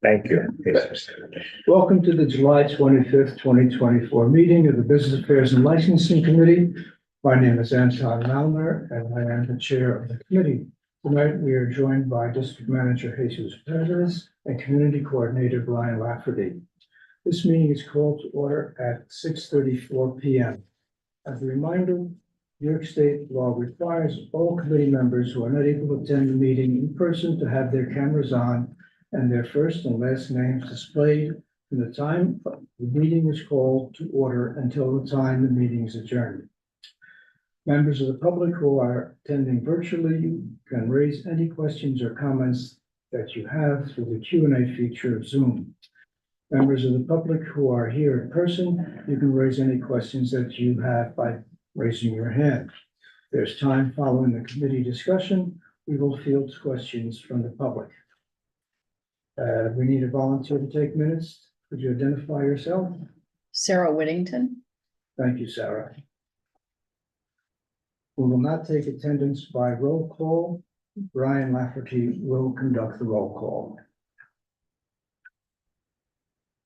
Thank you. Welcome to the July 25th, 2024 meeting of the Business Affairs and Licensing Committee. My name is Anton Malner and I am the chair of the committee. Tonight, we are joined by District Manager Jesus Perez and Community Coordinator Brian Lafferty. This meeting is called to order at 6:34 p.m. As a reminder, New York State law requires all committee members who are not able to attend the meeting in person to have their cameras on and their first and last names displayed from the time the meeting is called to order until the time the meeting is adjourned. Members of the public who are attending virtually can raise any questions or comments that you have through the Q&A feature of Zoom. Members of the public who are here in person, you can raise any questions that you have by raising your hand. There's time following the committee discussion. We will field questions from the public. We need a volunteer to take minutes. Could you identify yourself? Sarah Whittington. Thank you, Sarah. We will not take attendance by roll call. Brian Lafferty will conduct the roll call.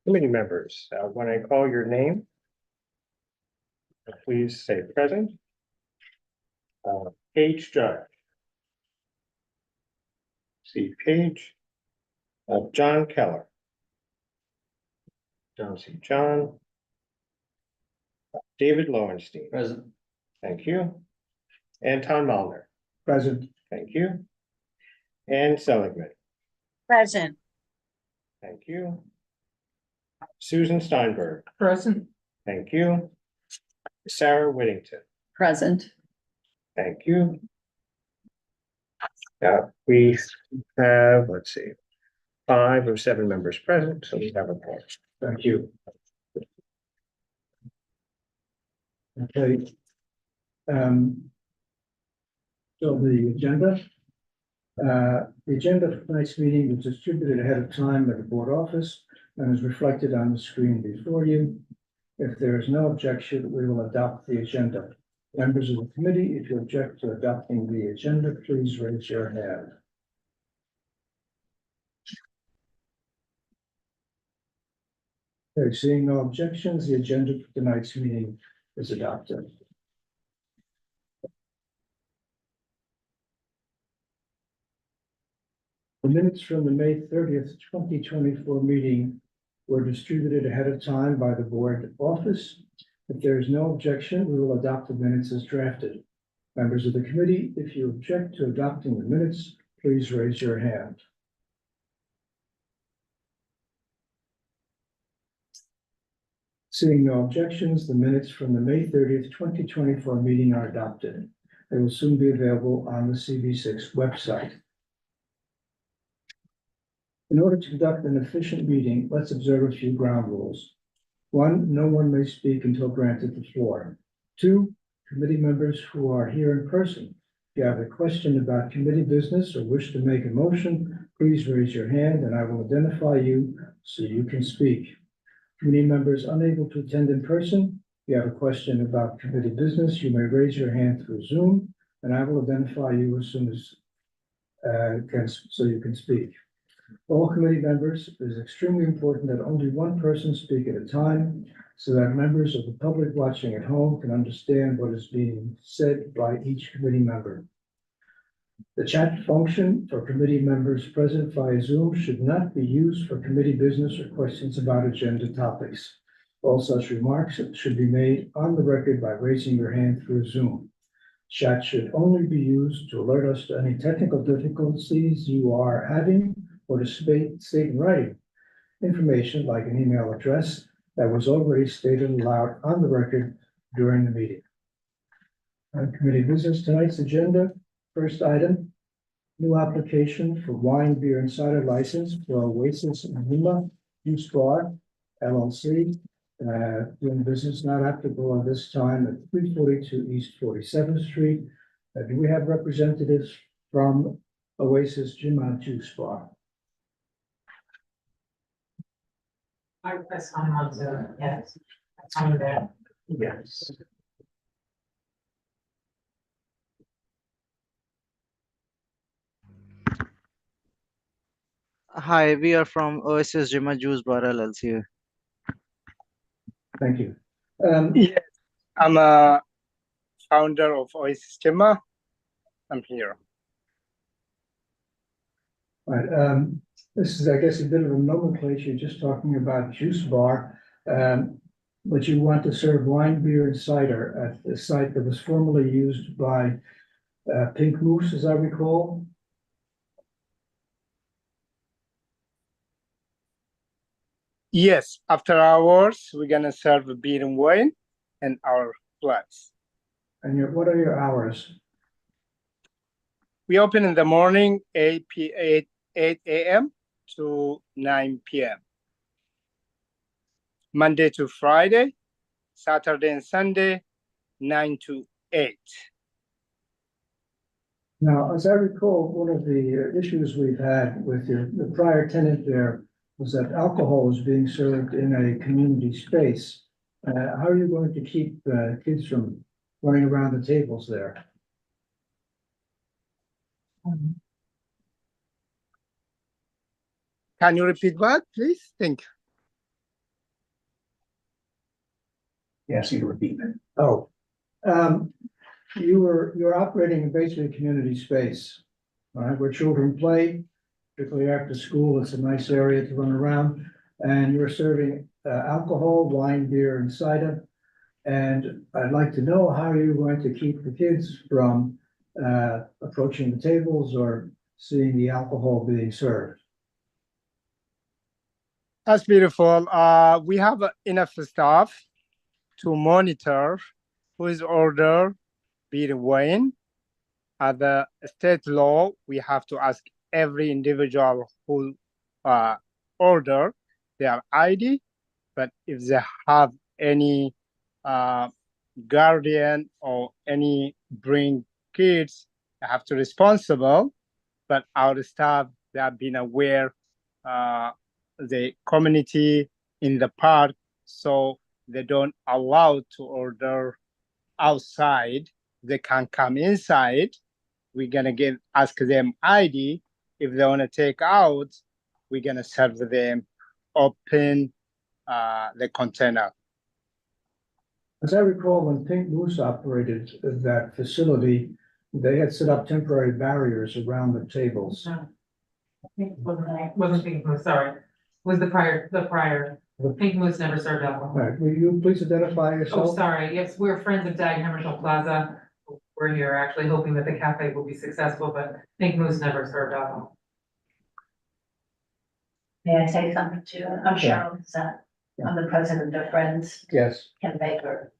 Committee members, when I call your name, please say present. Page Judge. Steve Page. John Keller. Don't see John. David Lowenstein. Present. Thank you. Anton Malner. Present. Thank you. Ann Seligman. Present. Thank you. Susan Steinberg. Present. Thank you. Sarah Whittington. Present. Thank you. We have, let's see, 5 or 7 members present, so we have a quorum. Thank you. Okay. So the agenda. The agenda for tonight's meeting was distributed ahead of time at the board office and is reflected on the screen before you. If there is no objection, we will adopt the agenda. Members of the committee, if you object to adopting the agenda, please raise your hand. Okay, seeing no objections, the agenda for tonight's meeting is adopted. The minutes from the May 30th, 2024 meeting were distributed ahead of time by the board office. If there is no objection, we will adopt the minutes as drafted. Members of the committee, if you object to adopting the minutes, please raise your hand. Seeing no objections, the minutes from the May 30th, 2024 meeting are adopted. They will soon be available on the CV6 website. In order to conduct an efficient meeting, let's observe a few ground rules. 1, no one may speak until granted the floor. 2, committee members who are here in person. If you have a question about committee business or wish to make a motion, please raise your hand and I will identify you so you can speak. Committee members unable to attend in person, if you have a question about committee business, you may raise your hand through Zoom and I will identify you as soon as so you can speak. All committee members, it is extremely important that only one person speak at a time so that members of the public watching at home can understand what is being said by each committee member. The chat function for committee members present via Zoom should not be used for committee business or questions about agenda topics. All such remarks should be made on the record by raising your hand through Zoom. Chat should only be used to alert us to any technical difficulties you are having or to state in writing information like an email address that was already stated aloud on the record during the meeting. On committee business, tonight's agenda, first item, new application for wine, beer, and cider license for Oasis Lima Juice Bar, LLC, doing business not applicable at this time at 342 East 47th Street. Do we have representatives from Oasis Lima Juice Bar? I press on Zoom, yes, I'm there. Yes. Hi, we are from Oasis Jima Juice Bar LLC. Thank you. Yes, I'm a founder of Oasis Gemma. I'm here. Right, this is, I guess, a bit of a nomenclature, just talking about juice bar. But you want to serve wine, beer, and cider at the site that was formerly used by Pink Moose, as I recall. Yes, after hours, we're gonna serve beer and wine and our flats. And what are your hours? We open in the morning, 8 a.m. to 9 p.m. Monday to Friday, Saturday and Sunday, 9 to 8. Now, as I recall, one of the issues we've had with the prior tenant there was that alcohol was being served in a community space. How are you going to keep kids from running around the tables there? Can you repeat that, please? Thank you. Yes, you repeat it. Oh, you're operating in basically a community space, right, where children play, particularly after school. It's a nice area to run around, and you're serving alcohol, wine, beer, and cider. And I'd like to know how you're going to keep the kids from approaching the tables or seeing the alcohol being served. That's beautiful. We have enough staff to monitor who is order beer and wine. At the state law, we have to ask every individual who order their ID, but if they have any guardian or any bring kids, they have to responsible. But our staff, they have been aware the community in the park, so they don't allow to order outside. They can come inside. We're gonna ask them ID. If they wanna take out, we're gonna serve them, open the container. As I recall, when Pink Moose operated that facility, they had set up temporary barriers around the tables. No. I think it wasn't Pink Moose, sorry. Was the prior. Pink Moose never served alcohol. All right, will you please identify Oh, yourself? sorry, yes, we're friends of Dag Hammarskjöld Plaza. We're here actually hoping that the cafe will be successful, but Pink Moose never served alcohol. May I say something too? I'm Sure. Cheryl Zett. I'm the president of Friends, Yes. Ken Baker,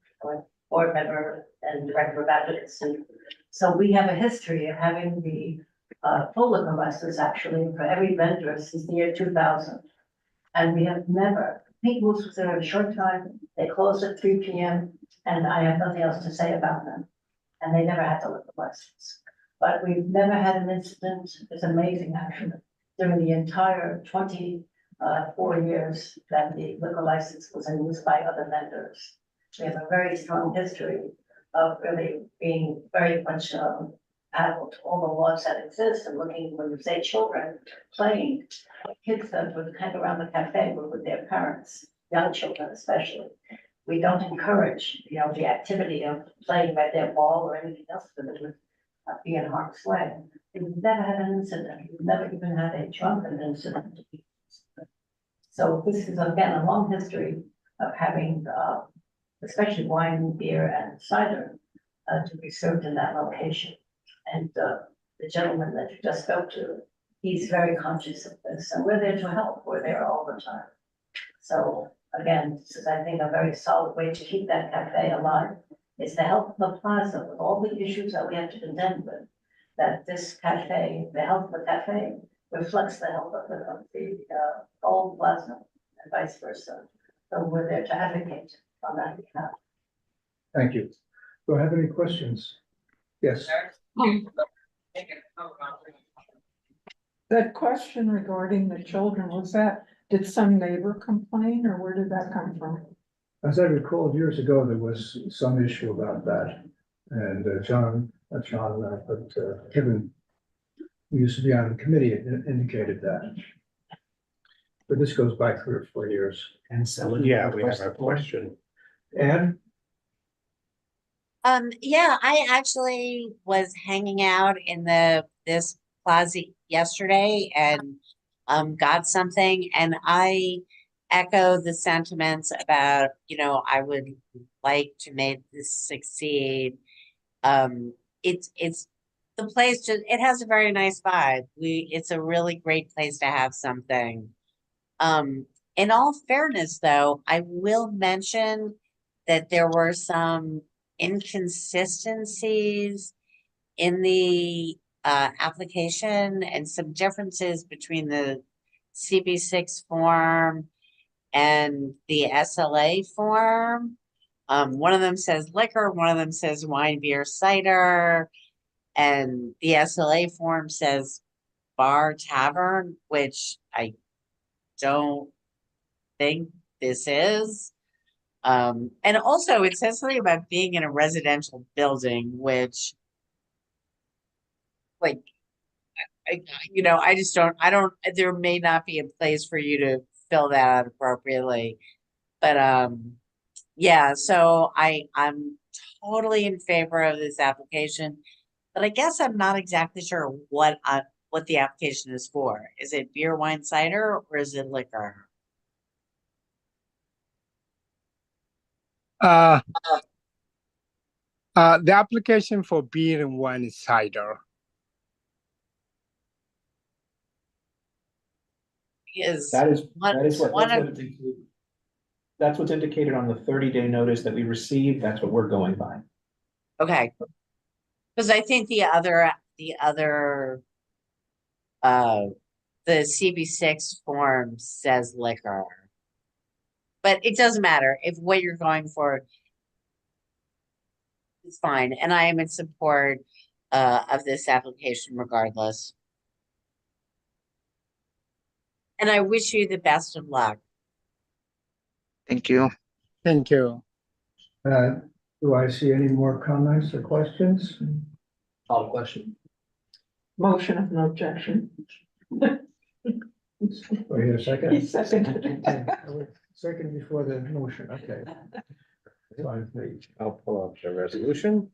board member and director of advocacy. So we have a history of having the full liquor license actually for every vendor since the year 2000. And we have never, Pink Moose was there a short time, they closed at 3 p.m. and I have nothing else to say about them. And they never had the liquor license. But we've never had an incident, it's amazing actually, during the entire 24 years that the liquor license was in use by other vendors. We have a very strong history of really being very much applicable to all the laws that exist and looking, when you say children playing, kids that would hang around the cafe were with their parents, young children especially. We don't encourage, the activity of playing by their ball or anything else that would be in harm's way. We've never had an incident. We've never even had a drunken incident. So this is again a long history of having, especially wine, beer, and cider to be served in that location. And the gentleman that you just spoke to, he's very conscious of this, and we're there to help. We're there all the time. So again, this is, I think, a very solid way to keep that cafe alive. Is to help the plaza with all the issues that we have to contend with. That this cafe, the health of the cafe, reflects the health of the old plaza and vice versa. So we're there to advocate on that behalf. Thank you. Do I have any questions? Yes. That question regarding the children, did some neighbor complain or where did that come from? As I recall, years ago, there was some issue about that. And Kevin, who used to be on the committee, indicated that. but this goes back 3 or 4 years. And so. Yeah, we have a question. And Yeah, I actually was hanging out in this plaza yesterday and got something, and I echo the sentiments about, I would like to make this succeed. It's the place just, it has a very nice vibe. It's a really great place to have something. In all fairness, though, I will mention that there were some inconsistencies in the application and some differences between the CB6 form and the SLA form. One of them says liquor, one of them says wine, beer, cider, and the SLA form says bar, tavern, which I don't think this is. And also it says something about being in a residential building, which like, I don't, there may not be a place for you to fill that out appropriately. But, yeah, so I'm totally in favor of this application, but I guess I'm not exactly sure what the application is for. Is it beer, wine, cider, or is it liquor? The application for beer and wine is cider. That is what, that's what's indicated on the 30-day notice that we received. That's what we're going by. Okay. Because I think the CB6 form says liquor. But it doesn't matter if what you're going for is fine, and I am in support of this application regardless. And I wish you the best of luck. Thank you. Thank you. do I see any more comments or questions? Call the question. Motion of no objection. Or here a He second? seconded it. Second before the motion, okay. Fine, please. I'll pull up the resolution.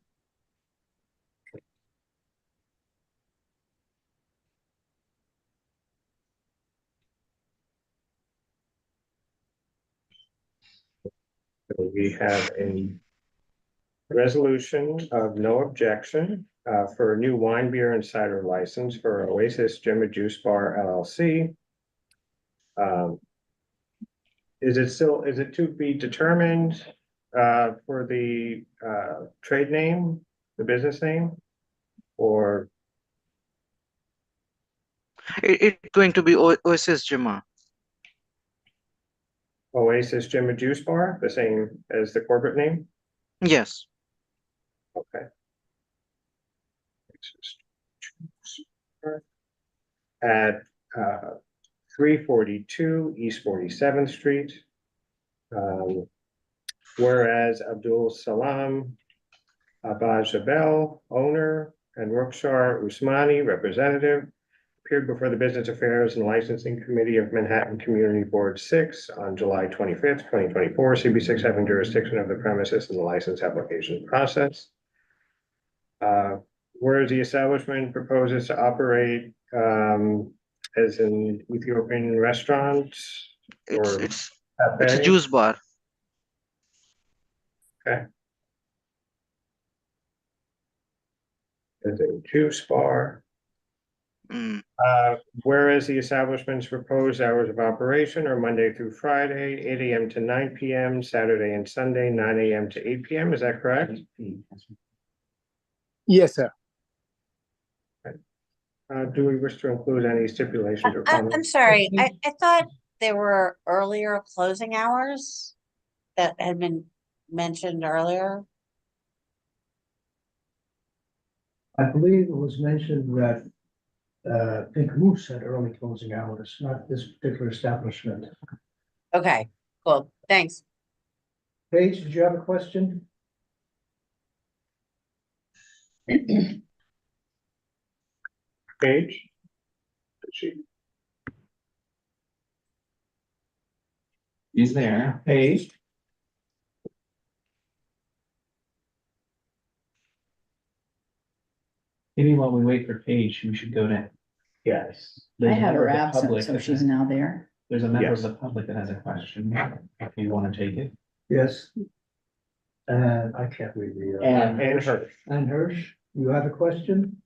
So we have a resolution of no objection for a new wine, beer, and cider license for Oasis Gin and Juice Bar LLC. Is it to be determined for the trade name, the business name? Or It's going to be Oasis Jima. Oasis Gin and Juice Bar, the same as the corporate name? Yes. Okay. At 342 East 47th Street. Whereas Abdul Salam Abajabel, owner, and Rukshar Usmani, representative, appeared before the Business Affairs and Licensing Committee of Manhattan Community Board 6 on July 25th, 2024, CB6 having jurisdiction of the premises and the license application process. Whereas the establishment proposes to operate as an Ethiopian restaurant or It's cafe. a juice bar. Okay. As a juice bar. Mm. Whereas the establishment's proposed hours of operation are Monday through Friday, 8 AM to 9 PM, Saturday and Sunday, 9 AM to 8 PM, is that correct? Yes, sir. Do we wish to include any stipulations or I'm comments? sorry, I thought there were earlier closing hours that had been mentioned earlier. I believe it was mentioned that Pink Moose had early closing hours, not this particular establishment. Okay, cool, thanks. Paige, did you have a question? Page? Did she? He's there. Paige. Maybe while we wait for Paige, we should go to. Yes. I there's a had member her of the absent, public so that she's has- now there. There's a member of Yes. the public that has a question, if you want to take it. Yes. And I can't read the. And Hirsch. Ann Hirsch, you have a question?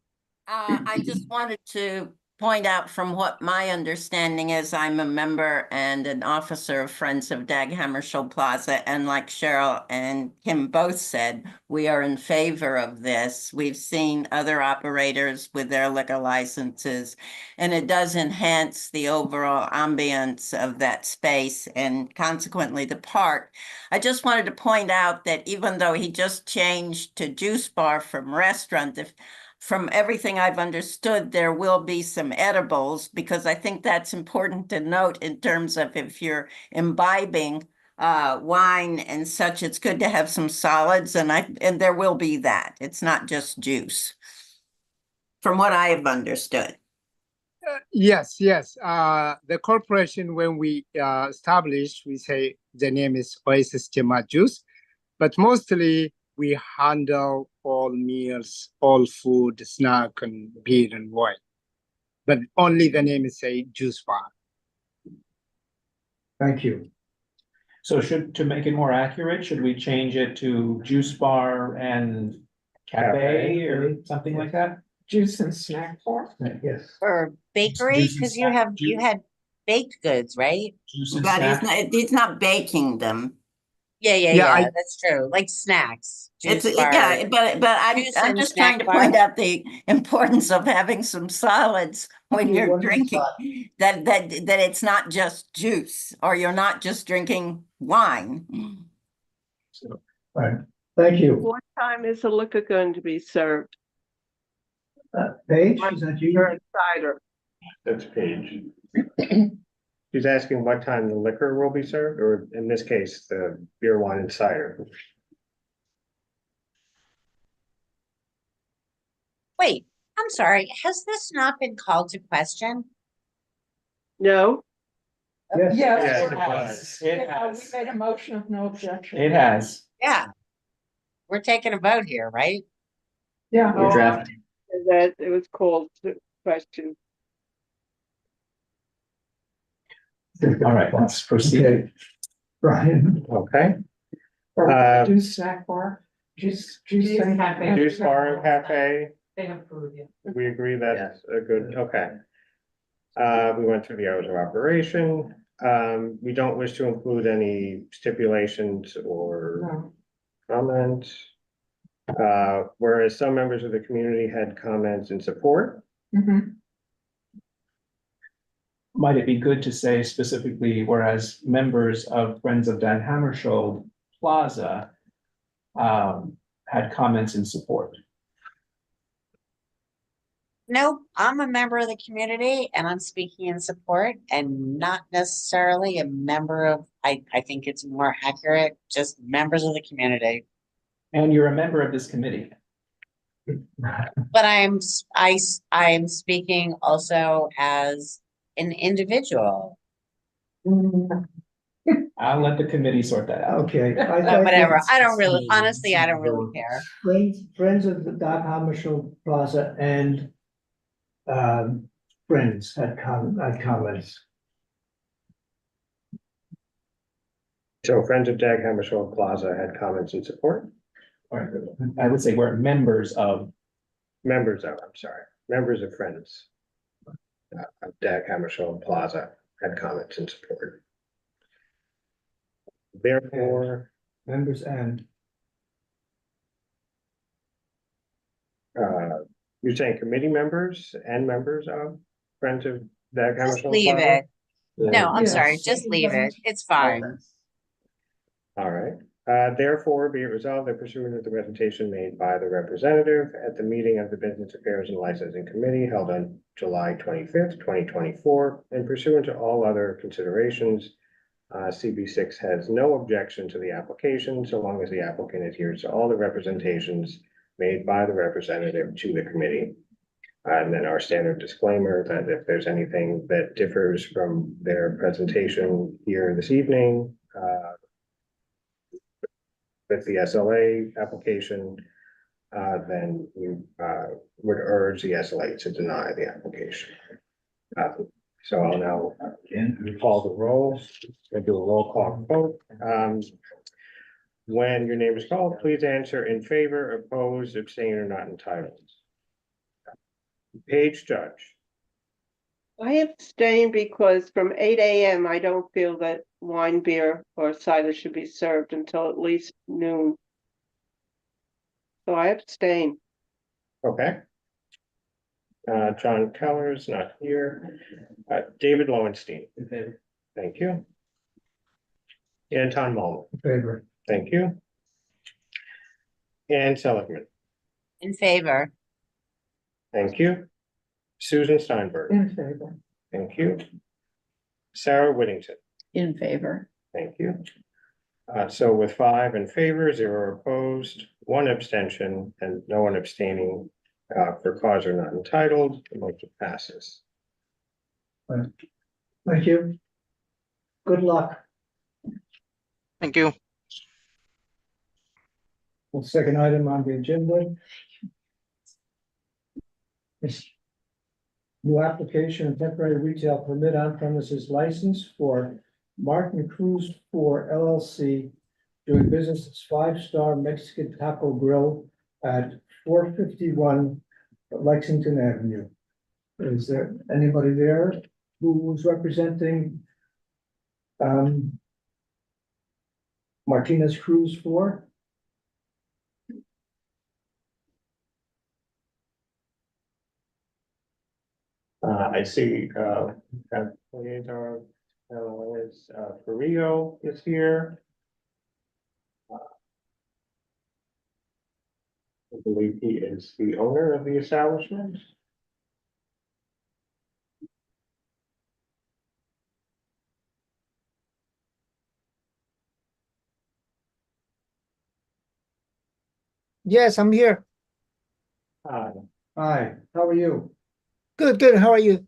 I just wanted to point out from what my understanding is, I'm a member and an officer of Friends of Dag Hammarskjöld Plaza. And like Cheryl and Kim both said, we are in favor of this. We've seen other operators with their liquor licenses, and it does enhance the overall ambience of that space and consequently the park. I just wanted to point out that even though he just changed to juice bar from restaurant, from everything I've understood, there will be some edibles, because I think that's important to note in terms of if you're imbibing wine and such, it's good to have some solids, and there will be that. It's not just juice, from what I have understood. Yes, yes. The corporation, when we established, we say the name is Oasis Jema Juice, but mostly we handle all meals, all food, snack, and beer and wine. But only the name is a juice bar. Thank you. So to make it more accurate, should we change it to juice bar and cafe or something like that? Juice and snack bar? Yes. Or bakery, Juice and because snack- you had baked goods, right? Juice and But snack? he's not baking them. Yeah, that's true. Like snacks. It's, Juice bar. yeah, but Juice I'm and just trying to snack point bar. out the importance of having some solids when Yeah, you're what is drinking. That it's not just juice, or you're not just drinking wine. All right, thank you. What time is the liquor going to be served? Paige, is that you? Or cider? That's Paige. She's asking what time the liquor will be served, or in this case, the beer, wine, and cider. Wait, I'm sorry. Has this not been called to question? No, Yes. Yes. It has. It Yeah, we has. made a motion of no objection. It has. Yeah. We're taking a vote here, right? Yeah. We're drafting. that it was called to question. All right, let's proceed. Okay. Brian, Okay, Juice snack bar, juice Juice and cafe. juice bar and cafe, They have food, yeah. we agree that's a good, okay. We went through the hours of operation. We don't wish to include any stipulations or No. comments. Whereas some members of the community had comments in support. Mhm. Might it be good to say specifically, whereas members of Friends of Dag Hammarskjöld Plaza had comments in support? Nope, I'm a member of the community and I'm speaking in support and not necessarily a member of, I think it's more accurate, just members of the community. And you're a member of this committee. But I'm speaking also as an individual. I'll let the committee sort that out. okay. Whatever, I don't really, honestly, I don't really care. Friends of the Dag Hammarskjöld Plaza and friends had comments. So Friends of Dag Hammarskjöld Plaza had comments in support. Or I would say we're members of, Members of, I'm sorry, members of Friends of Dag Hammarskjöld Plaza had comments in support. Therefore, Members and, you're saying committee members and members of Friends of Dag Just Hammarskjöld leave Plaza? it. No, I'm Yes. sorry, just leave it. It's fine. All right, therefore be it resolved that pursuant to the presentation made by the representative at the meeting of the Business Affairs and Licensing Committee held on July 25th, 2024, and pursuant to all other considerations, CB6 has no objection to the application so long as the applicant adheres to all the representations made by the representative to the committee. And then our standard disclaimer that if there's anything that differs from their presentation here this evening, with the SLA application, then we would urge the SLA to deny the application. So I'll now call the roll and do a roll call vote. When your name is called, please answer in favor, opposed, abstain, or not entitled. Page Judge. I abstain because from 8 AM, I don't feel that wine, beer, or cider should be served until at least noon. So I abstain. Okay. John Keller is not here. David Lowenstein. In favor. Thank you. Anton Mullen. In favor. Thank you. Ann Seligman. In favor. Thank you. Susan Steinberg. In favor. Thank you. Sarah Whittington. In favor. Thank you. So with 5 in favor, 0 opposed, 1 abstention, and no one abstaining for cause or not entitled, the motion passes. Thank you. Good luck. Thank you. Well, second item on the agenda. Is new application and temporary retail permit on premises license for Martin Cruz for LLC doing business as 5-Star Mexican Taco Grill at 451 Lexington Avenue. Is there anybody there who was representing Martinez Cruz for? I see, liaison, Carrillo is here. I believe he is the owner of the establishment. Yes, I'm here. Hi. Hi, how are you? Good, good. How are you?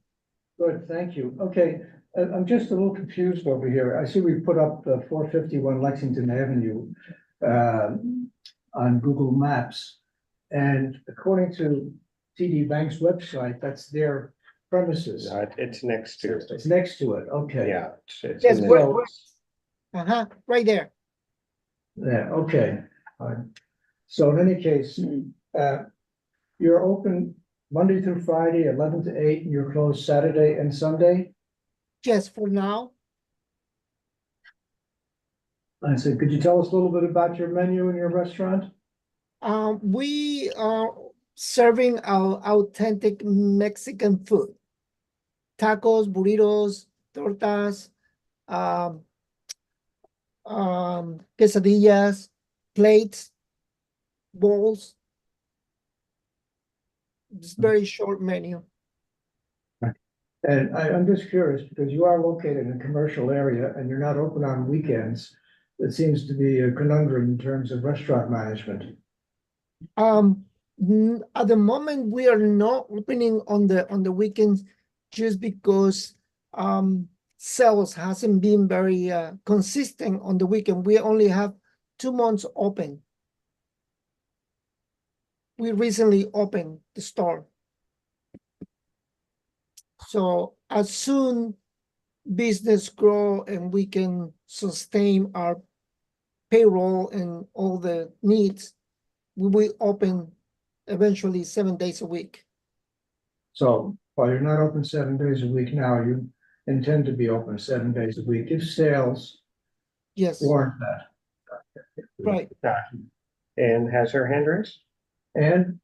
Good, thank you. Okay, I'm just a little confused over here. I see we put up 451 Lexington Avenue on Google Maps. And according to TD Bank's website, that's their premises. It's next to. It's next to it, okay. Yeah. it's Yes, in the- where- right there. Yeah, okay. So in any case, you're open Monday through Friday, 11 to 8, and you're closed Saturday and Sunday? Yes, for now. I said, could you tell us a little bit about your menu in your restaurant? We are serving our authentic Mexican food. Tacos, burritos, tortas, quesadillas, plates, bowls. It's very short menu. And I'm just curious, because you are located in a commercial area and you're not open on weekends. It seems to be a conundrum in terms of restaurant management. At the moment, we are not opening on the weekends just because sales hasn't been very consistent on the weekend. We only have 2 months open. We recently opened the store. So as soon business grow and we can sustain our payroll and all the needs, we will open eventually 7 days a week. So while you're not open 7 days a week now, you intend to be open 7 days a week if sales Yes, warrant that. right. And has her hand raised? And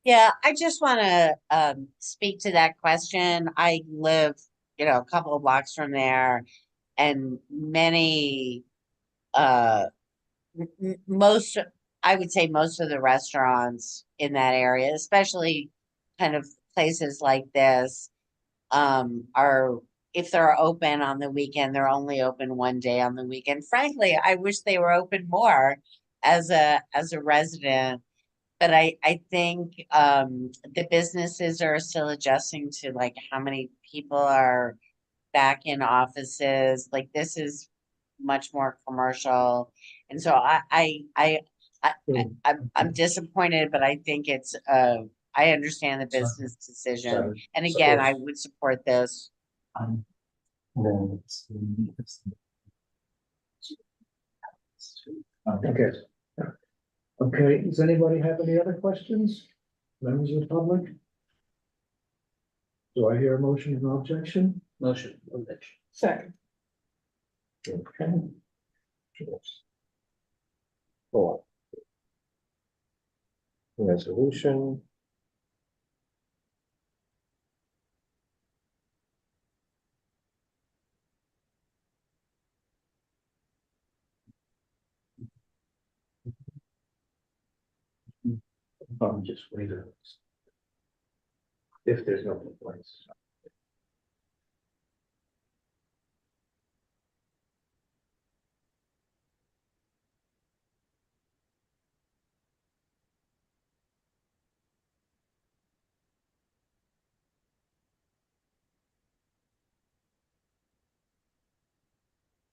Yeah, I just want to speak to that question. I live, a couple of blocks from there, and many, most, I would say most of the restaurants in that area, especially kind of places like this, are, if they're open on the weekend, they're only open 1 day on the weekend. Frankly, I wish they were open more as a resident. But I think, the businesses are still adjusting to like how many people are back in offices, like this is much more commercial. And so I'm disappointed, but I think it's, I understand the business decision. And again, I would support this. Okay. Okay, does anybody have any other questions? Members of the public? Do I hear a motion of no objection? Motion. Second. Okay. Four. Resolution. Just wait a minute. If there's no complaints.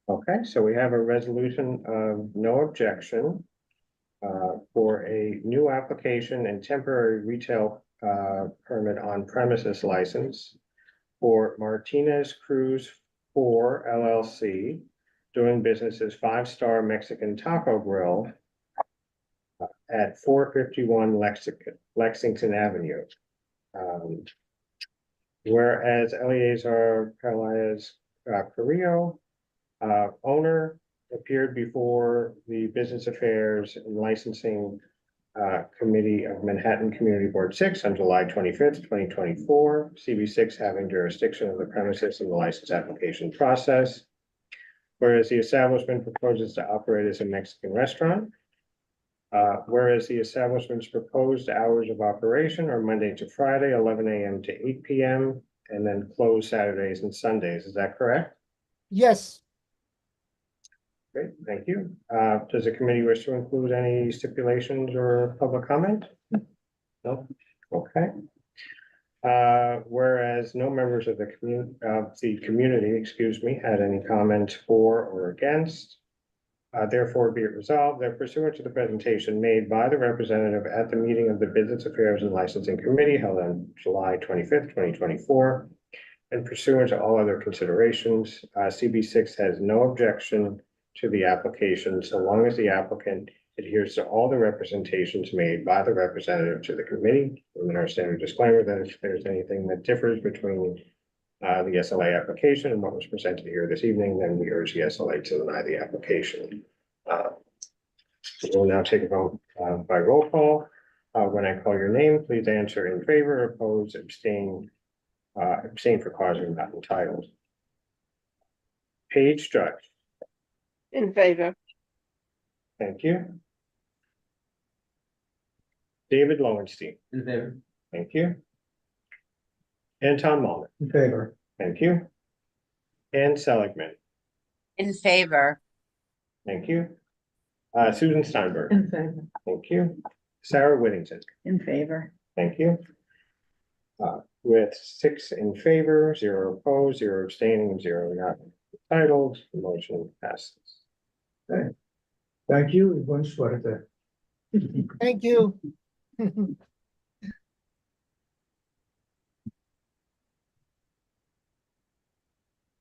Okay, so we have a resolution of no objection for a new application and temporary retail permit on premises license for Martinez Cruz 4 LLC, doing business as Five Star Mexican Taco Grill at 451 Lexington Avenue. Whereas Eleazar Pelaez Carrillo, owner, appeared before the Business Affairs and Licensing Committee of Manhattan Community Board 6 on July 25th, 2024, CB6 having jurisdiction of the premises and the license application process. Whereas the establishment proposes to operate as a Mexican restaurant. Whereas the establishment's proposed hours of operation are Monday to Friday, 11 a.m. to 8 p.m., and then close Saturdays and Sundays. Is that correct? Yes, Great, thank you. Does the committee wish to include any stipulations or public comment? No? Okay. Whereas no members of the community, excuse me, had any comments for or against. Therefore, be it resolved that pursuant to the presentation made by the representative at the meeting of the Business Affairs and Licensing Committee held on July 25th, 2024, and pursuant to all other considerations, CB6 has no objection to the application so long as the applicant adheres to all the representations made by the representative to the committee. And our standard disclaimer that if there's anything that differs between the SLA application and what was presented here this evening, then we urge the SLA to deny the application. We'll now take a vote by roll call. When I call your name, please answer in favor, oppose, abstain for cause you're not entitled. Paige Judge. In favor. Thank you. David Lowenstein. In favor. Thank you. Anton Mullen. In favor. Thank you. Ann Seligman. In favor. Thank you. Susan Steinberg. In favor. Thank you. Sarah Whittington. In favor. Thank you. With 6 in favor, 0 opposed, 0 abstaining, and 0 not entitled, the motion passes. Okay. Thank you. One sweater there. thank you.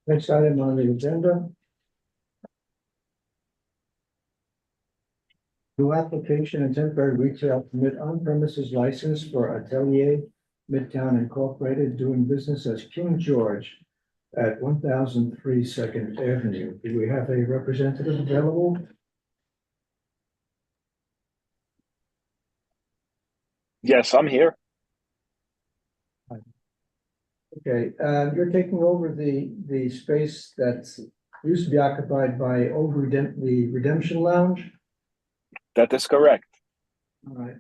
Next item on the agenda. New application and temporary retail permit on premises license for Atelier Midtown Incorporated, doing business as King George at 1003 Second Avenue. Do we have a representative available? Yes, I'm here. Okay, you're taking over the space that used to be occupied by the Redemption Lounge? That is correct. All right,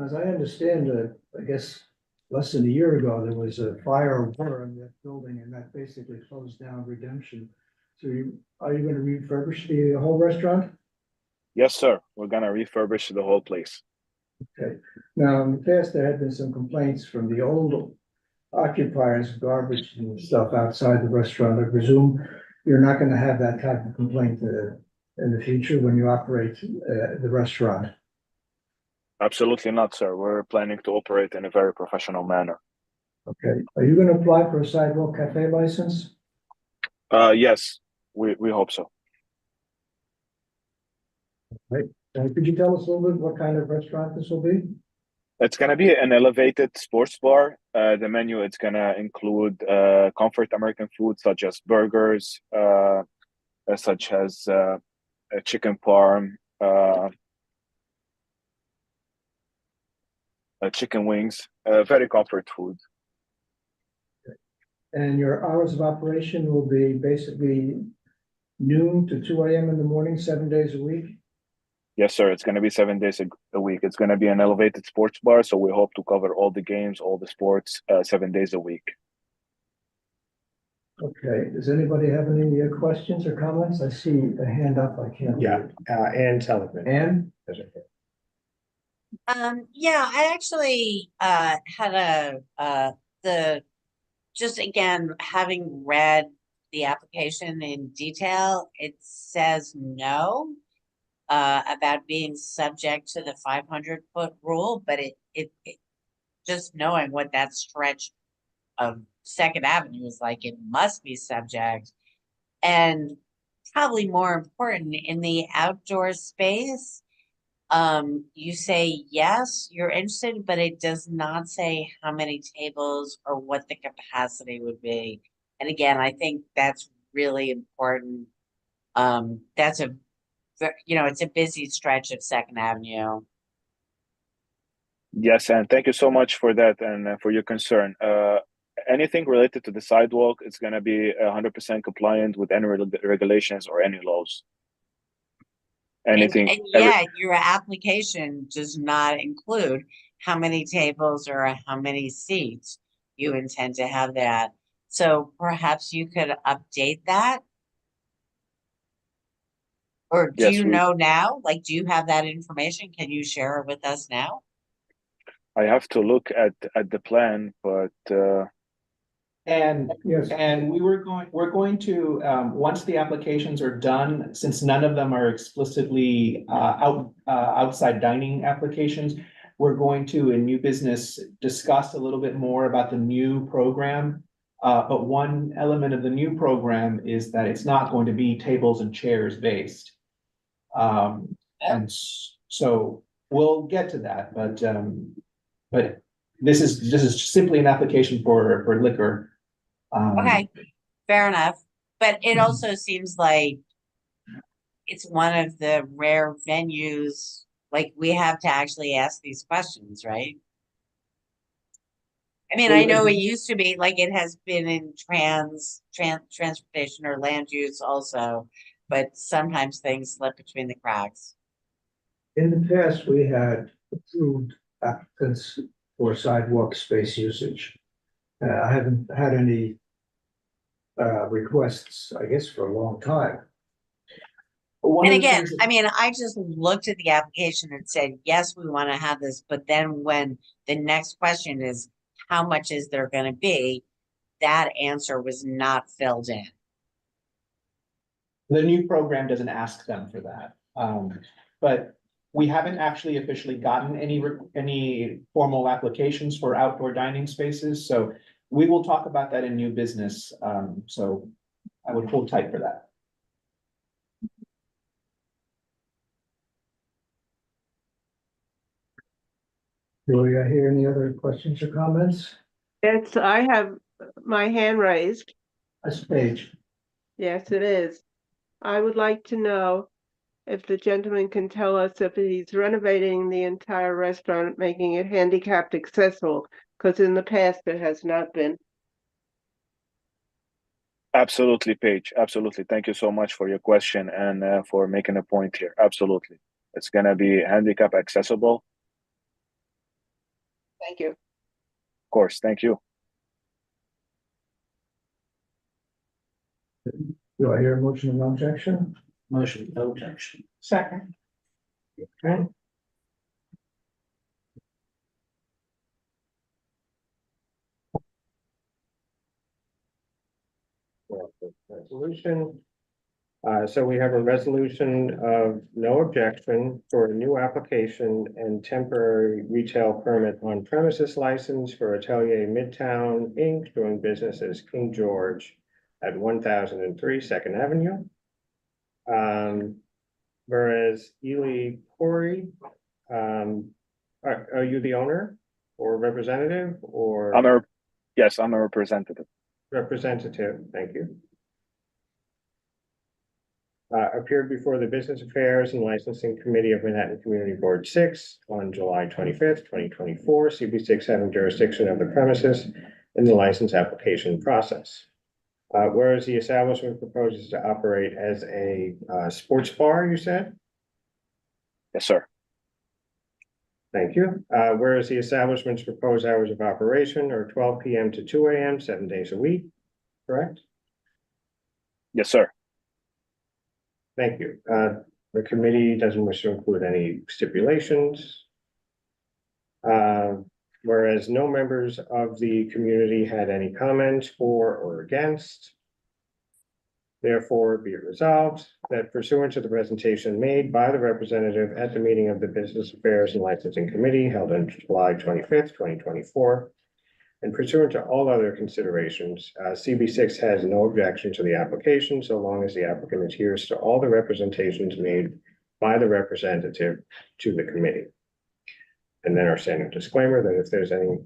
as I understand, I guess less than a year ago, there was a fire or water in that building and that basically closed down Redemption. So are you going to refurbish the whole restaurant? Yes, sir. We're gonna refurbish the whole place. Okay, now, in the past, there had been some complaints from the old occupiers, garbage and stuff outside the restaurant. I presume you're not gonna have that type of complaint in the future when you operate the restaurant. Absolutely not, sir. We're planning to operate in a very professional manner. Okay, are you gonna apply for a sidewalk cafe license? Yes, we hope so. Could you tell us a little bit what kind of restaurant this will be? It's gonna be an elevated sports bar. The menu it's gonna include comfort American food such as burgers, such as a chicken parm, chicken wings, very comfort food. And your hours of operation will be basically noon to 2 a.m. in the morning, 7 days a week? Yes, sir. It's going to be 7 days a week. It's going to be an elevated sports bar, so we hope to cover all the games, all the sports, 7 days a week. Okay, does anybody have any questions or comments? I see a hand up, I can't. Yeah, Ann Sullivan. Ann? Yeah, I actually had just again, having read the application in detail, it says no about being subject to the 500-foot rule, but it just knowing what that stretch of Second Avenue is like, it must be subject. And probably more important, in the outdoor space, you say yes, you're interested, but it does not say how many tables or what the capacity would be. And again, I think that's really important. That's it's a busy stretch of Second Avenue. Yes, and thank you so much for that and for your concern. Anything related to the sidewalk is going to be 100% compliant with any regulations or any laws. Anything. And yeah, your application does not include how many tables or how many seats you intend to have that. So perhaps you could update that. Or do Yes, you know now? Like, do you have that information? Can you share it with us now? I have to look at the plan, but And Yes. and we're going to once the applications are done, since none of them are explicitly outside dining applications, we're going to in new business discuss a little bit more about the new program. But one element of the new program is that it's not going to be tables and chairs based. And so we'll get to that, but this is simply an application for liquor. Okay, fair enough. But it also seems like it's one of the rare venues, like we have to actually ask these questions, right? I mean, I know it used to be like it has been in transportation or land use also, but sometimes things slip between the cracks. In the past, we had approved applicants for sidewalk space usage. I haven't had any requests, I guess, for a long time. One And of the again, things- I mean, I just looked at the application and said, yes, we want to have this, but then when the next question is, how much is there going to be? That answer was not filled in. The new program doesn't ask them for that. But we haven't actually officially gotten any formal applications for outdoor dining spaces, so we will talk about that in new business. So I would hold tight for that. Do I hear any other questions or comments? I have my hand raised. That's Paige. Yes, it is. I would like to know if the gentleman can tell us if he's renovating the entire restaurant, making it handicapped accessible, because in the past it has not been. absolutely, Paige. Absolutely. Thank you so much for your question and for making a point here. Absolutely. It's going to be handicap accessible. Thank you. Of course. Thank you. Do I hear a motion of no objection? Motion, no objection. Second. Okay. resolution. So we have a resolution of no objection for a new application and temporary retail permit on premises license for Atelier Midtown Inc. doing business as King George at 1003 Second Avenue. Whereas Ely Corey, are you the owner or representative or? Yes, I'm a representative. Representative, thank you. Appeared before the Business Affairs and Licensing Committee of Manhattan Community Board 6 on July 25th, 2024. CB6 having jurisdiction of the premises in the license application process. Whereas the establishment proposes to operate as a sports bar, you said? Yes, sir. Thank you. Whereas the establishment's proposed hours of operation are 12 p.m. to 2 a.m., 7 days a week, correct? Yes, sir. Thank you. The committee doesn't wish to include any stipulations. Whereas no members of the community had any comments for or against. Therefore, be it resolved that pursuant to the presentation made by the representative at the meeting of the Business Affairs and Licensing Committee held on July 25th, 2024, and pursuant to all other considerations, CB6 has no objection to the application so long as the applicant adheres to all the representations made by the representative to the committee. And then our standard disclaimer that if there's any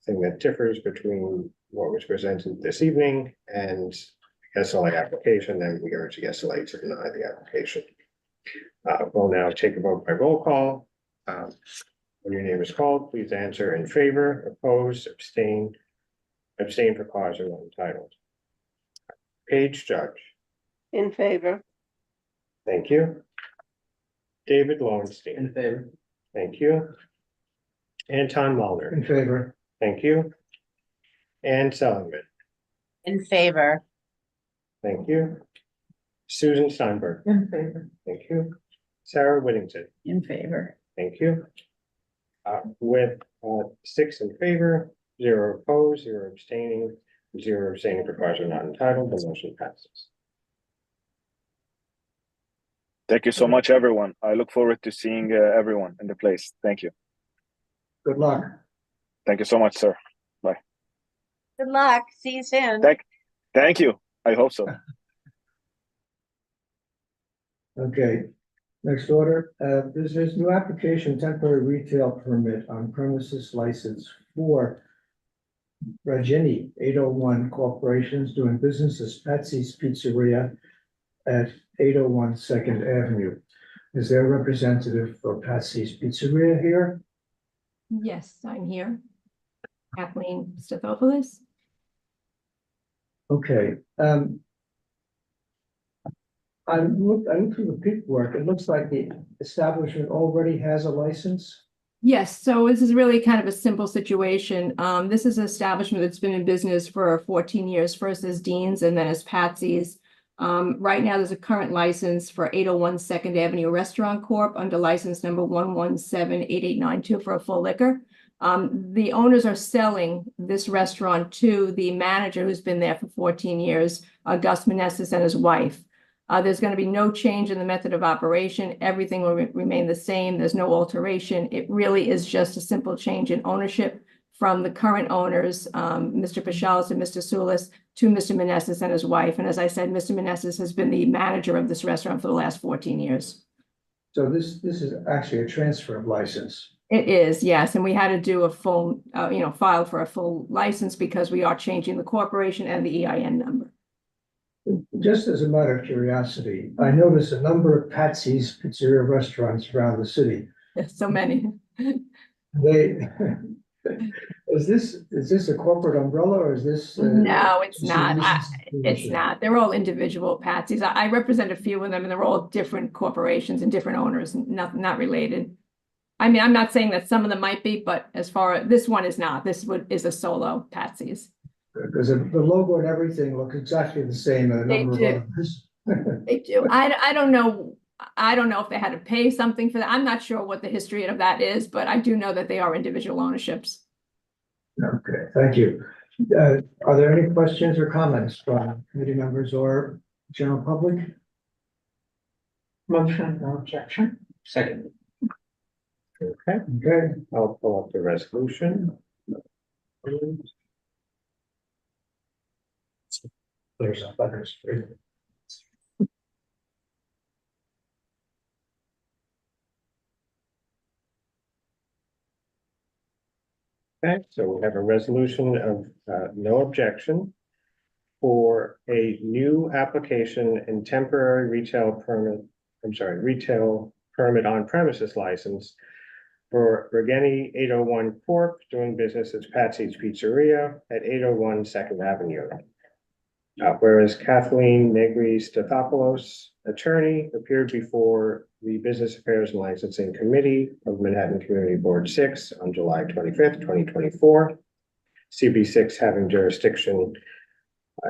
thing that differs between what was presented this evening and SLA application, then we urge the SLA to deny the application. We'll now take a vote by roll call. When your name is called, please answer in favor, opposed, abstain for cause or not entitled. Paige Judge. In favor. Thank you. David Lowenstein. In favor. Thank you. Anton Mulner. In favor. Thank you. Ann Seligman. In favor. Thank you. Susan Steinberg. In favor. Thank you. Sarah Whittington. In favor. Thank you. With 6 in favor, 0 opposed, 0 abstaining for cause or not entitled, the motion passes. Thank you so much, everyone. I look forward to seeing everyone in the place. Thank you. Good luck. Thank you so much, sir. Bye. Good luck. See you soon. Thank you. I hope so. Okay, next order, this is new application temporary retail permit on premises license for Regini 801 Corporations doing business as Patsy's Pizzeria at 801 Second Avenue. Is there a representative for Patsy's Pizzeria here? Yes, I'm here. Kathleen Stathopoulos. Okay, I looked through the paperwork. It looks like the establishment already has a license. Yes, so this is really kind of a simple situation. This is an establishment that's been in business for 14 years, first as Dean's and then as Patsy's. Right now, there's a current license for 801 Second Avenue Restaurant Corp. under license number 1178892 for a full liquor. The owners are selling this restaurant to the manager who's been there for 14 years, Gus Meneses and his wife. There's going to be no change in the method of operation. Everything will remain the same. There's no alteration. It really is just a simple change in ownership from the current owners, Mr. Pashalis and Mr. Soulis, to Mr. Meneses and his wife. And as I said, Mr. Meneses has been the manager of this restaurant for the last 14 years. So this is actually a transfer of license. It is, yes. And we had to do a full, file for a full license because we are changing the corporation and the EIN number. Just as a matter of curiosity, I noticed a number of Patsy's Pizzeria restaurants around the city. There's so many. Is this a corporate umbrella or is this? No, it's not. It's not. They're all individual Patsy's. I represent a few of them and they're all different corporations and different owners, not related. I mean, I'm not saying that some of them might be, but as far as this one is not, is a solo Patsy's. Because the logo and everything look exactly the same. And a number of others. They do. I don't know. I don't know if they had to pay something for that. I'm not sure what the history of that is, but I do know that they are individual ownerships. Okay, thank you. Are there any questions or comments from committee members or general public? Motion, no objection. Second. Okay, I'll pull up the resolution. There's a butters. Okay, so we have a resolution of no objection for a new application and temporary retail permit on premises license for Regeni 801 Corp. doing business as Patsy's Pizzeria at 801 Second Avenue. Whereas Kathleen Negri Stathopoulos, attorney, appeared before the Business Affairs and Licensing Committee of Manhattan Community Board 6 on July 25th, 2024. CB6 having jurisdiction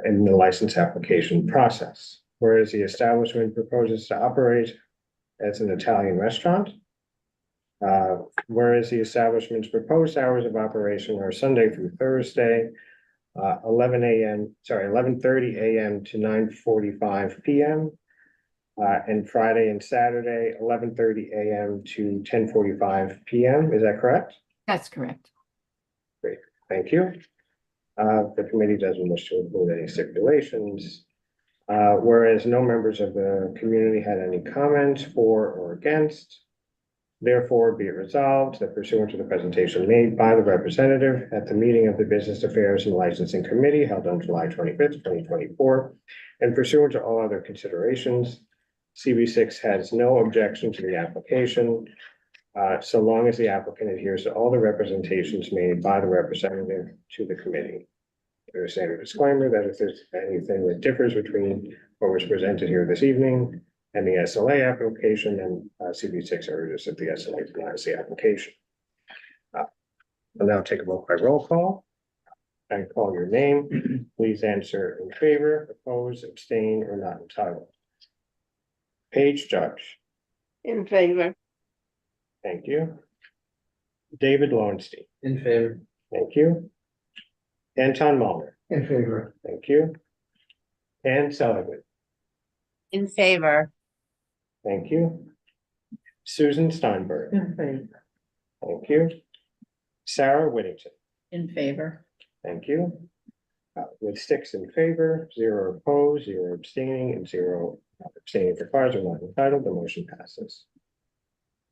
in the license application process. Whereas the establishment proposes to operate as an Italian restaurant. Whereas the establishment's proposed hours of operation are Sunday through Thursday, 11:30 a.m. to 9:45 p.m. And Friday and Saturday, 11:30 a.m. to 10:45 p.m. Is that correct? That's correct. Great, thank you. The committee doesn't wish to include any stipulations. Whereas no members of the community had any comments for or against. Therefore, be it resolved that pursuant to the presentation made by the representative at the meeting of the Business Affairs and Licensing Committee held on July 25th, 2024, and pursuant to all other considerations, CB6 has no objection to the application, so long as the applicant adheres to all the representations made by the representative to the committee. There's a standard disclaimer that if there's anything that differs between what was presented here this evening and the SLA application, then CB6 urges that the SLA denies the application. I'll now take a vote by roll call. I call your name. Please answer in favor, oppose, abstain, or not entitled. Paige Judge. In favor. Thank you. David Lowenstein. In favor. Thank you. Anton Mulner. In favor. Thank you. Ann Sullivan. In favor. Thank you. Susan Steinberg. In favor. Thank you. Sarah Whittington. In favor. Thank you. With 6 in favor, 0 opposed, 0 abstaining, and 0 abstaining for cars are not entitled, the motion passes.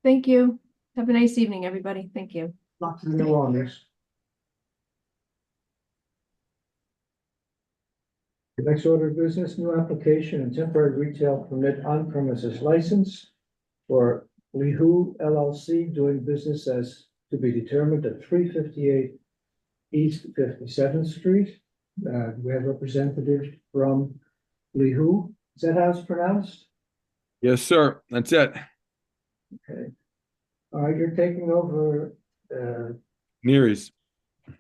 Thank you. Have a nice evening, everybody. Thank you. Lots of new owners. The next order of business, new application and temporary retail permit on premises license for Lihu LLC doing business as to be determined at 358 East 57th Street. We have representative from Lihu. Is that how it's pronounced? Yes, sir. That's it. Okay. All right, you're taking over Neary's.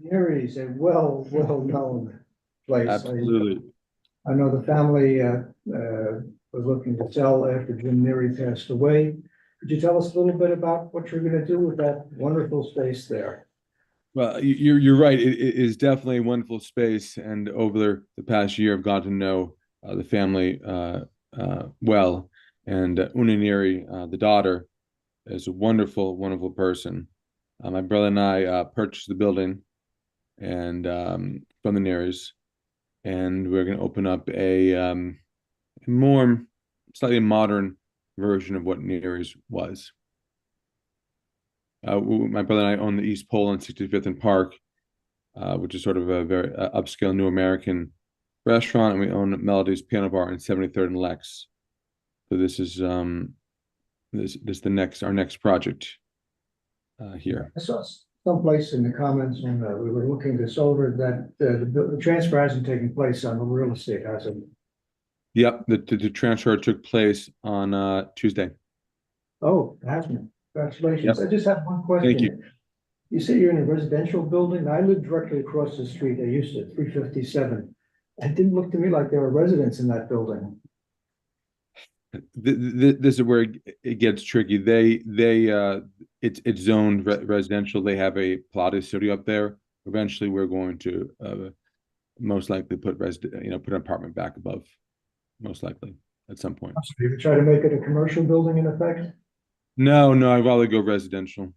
Neary's, a well-known place. Absolutely. I know the family was looking to sell after Jim Neary passed away. Could you tell us a little bit about what you're going to do with that wonderful space there? Well, you're right. It is definitely a wonderful space, and over the past year, I've gotten to know the family well. And Una Neary, the daughter, is a wonderful, wonderful person. My brother and I purchased the building, and from the Nearys, and we're going to open up a more slightly modern version of what Neary's was. My brother and I own the East Pole on 65th and Park, which is sort of a very upscale new American restaurant, and we own Melody's Piano Bar in 73rd and Lex. So this is this our next project here. I saw someplace in the comments when we were looking this over that the transfer hasn't taken place on the real estate, has it? Yep, the transfer took place on Tuesday. Oh, it hasn't. Congratulations. Yep. I just have one question. Thank you. You say you're in a residential building. I live directly across the street. I used to, 357. It didn't look to me like there were residents in that building. This is where it gets tricky. It's zoned residential. They have a Pilates studio up there. Eventually, we're going to most likely put an apartment back above, most likely at some point. So you try to make it a commercial building in effect? No, I'd rather go residential.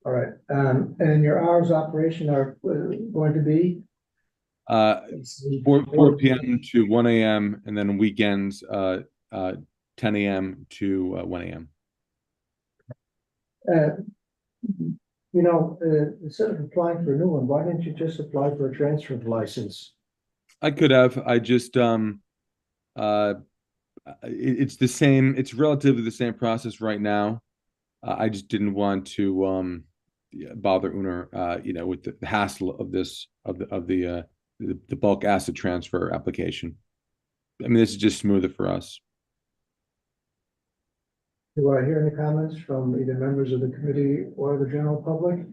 All right, and your hours of operation are going to be? 4 p.m. to 1 a.m. and then weekends 10 a.m. to 1 a.m. Instead of applying for a new one, why didn't you just apply for a transfer of license? I could have. I just it's the same. It's relatively the same process right now. I just didn't want to bother Uner, with the hassle of the bulk asset transfer application. I mean, this is just smoother for us. Do I hear any comments from either members of the committee or the general public?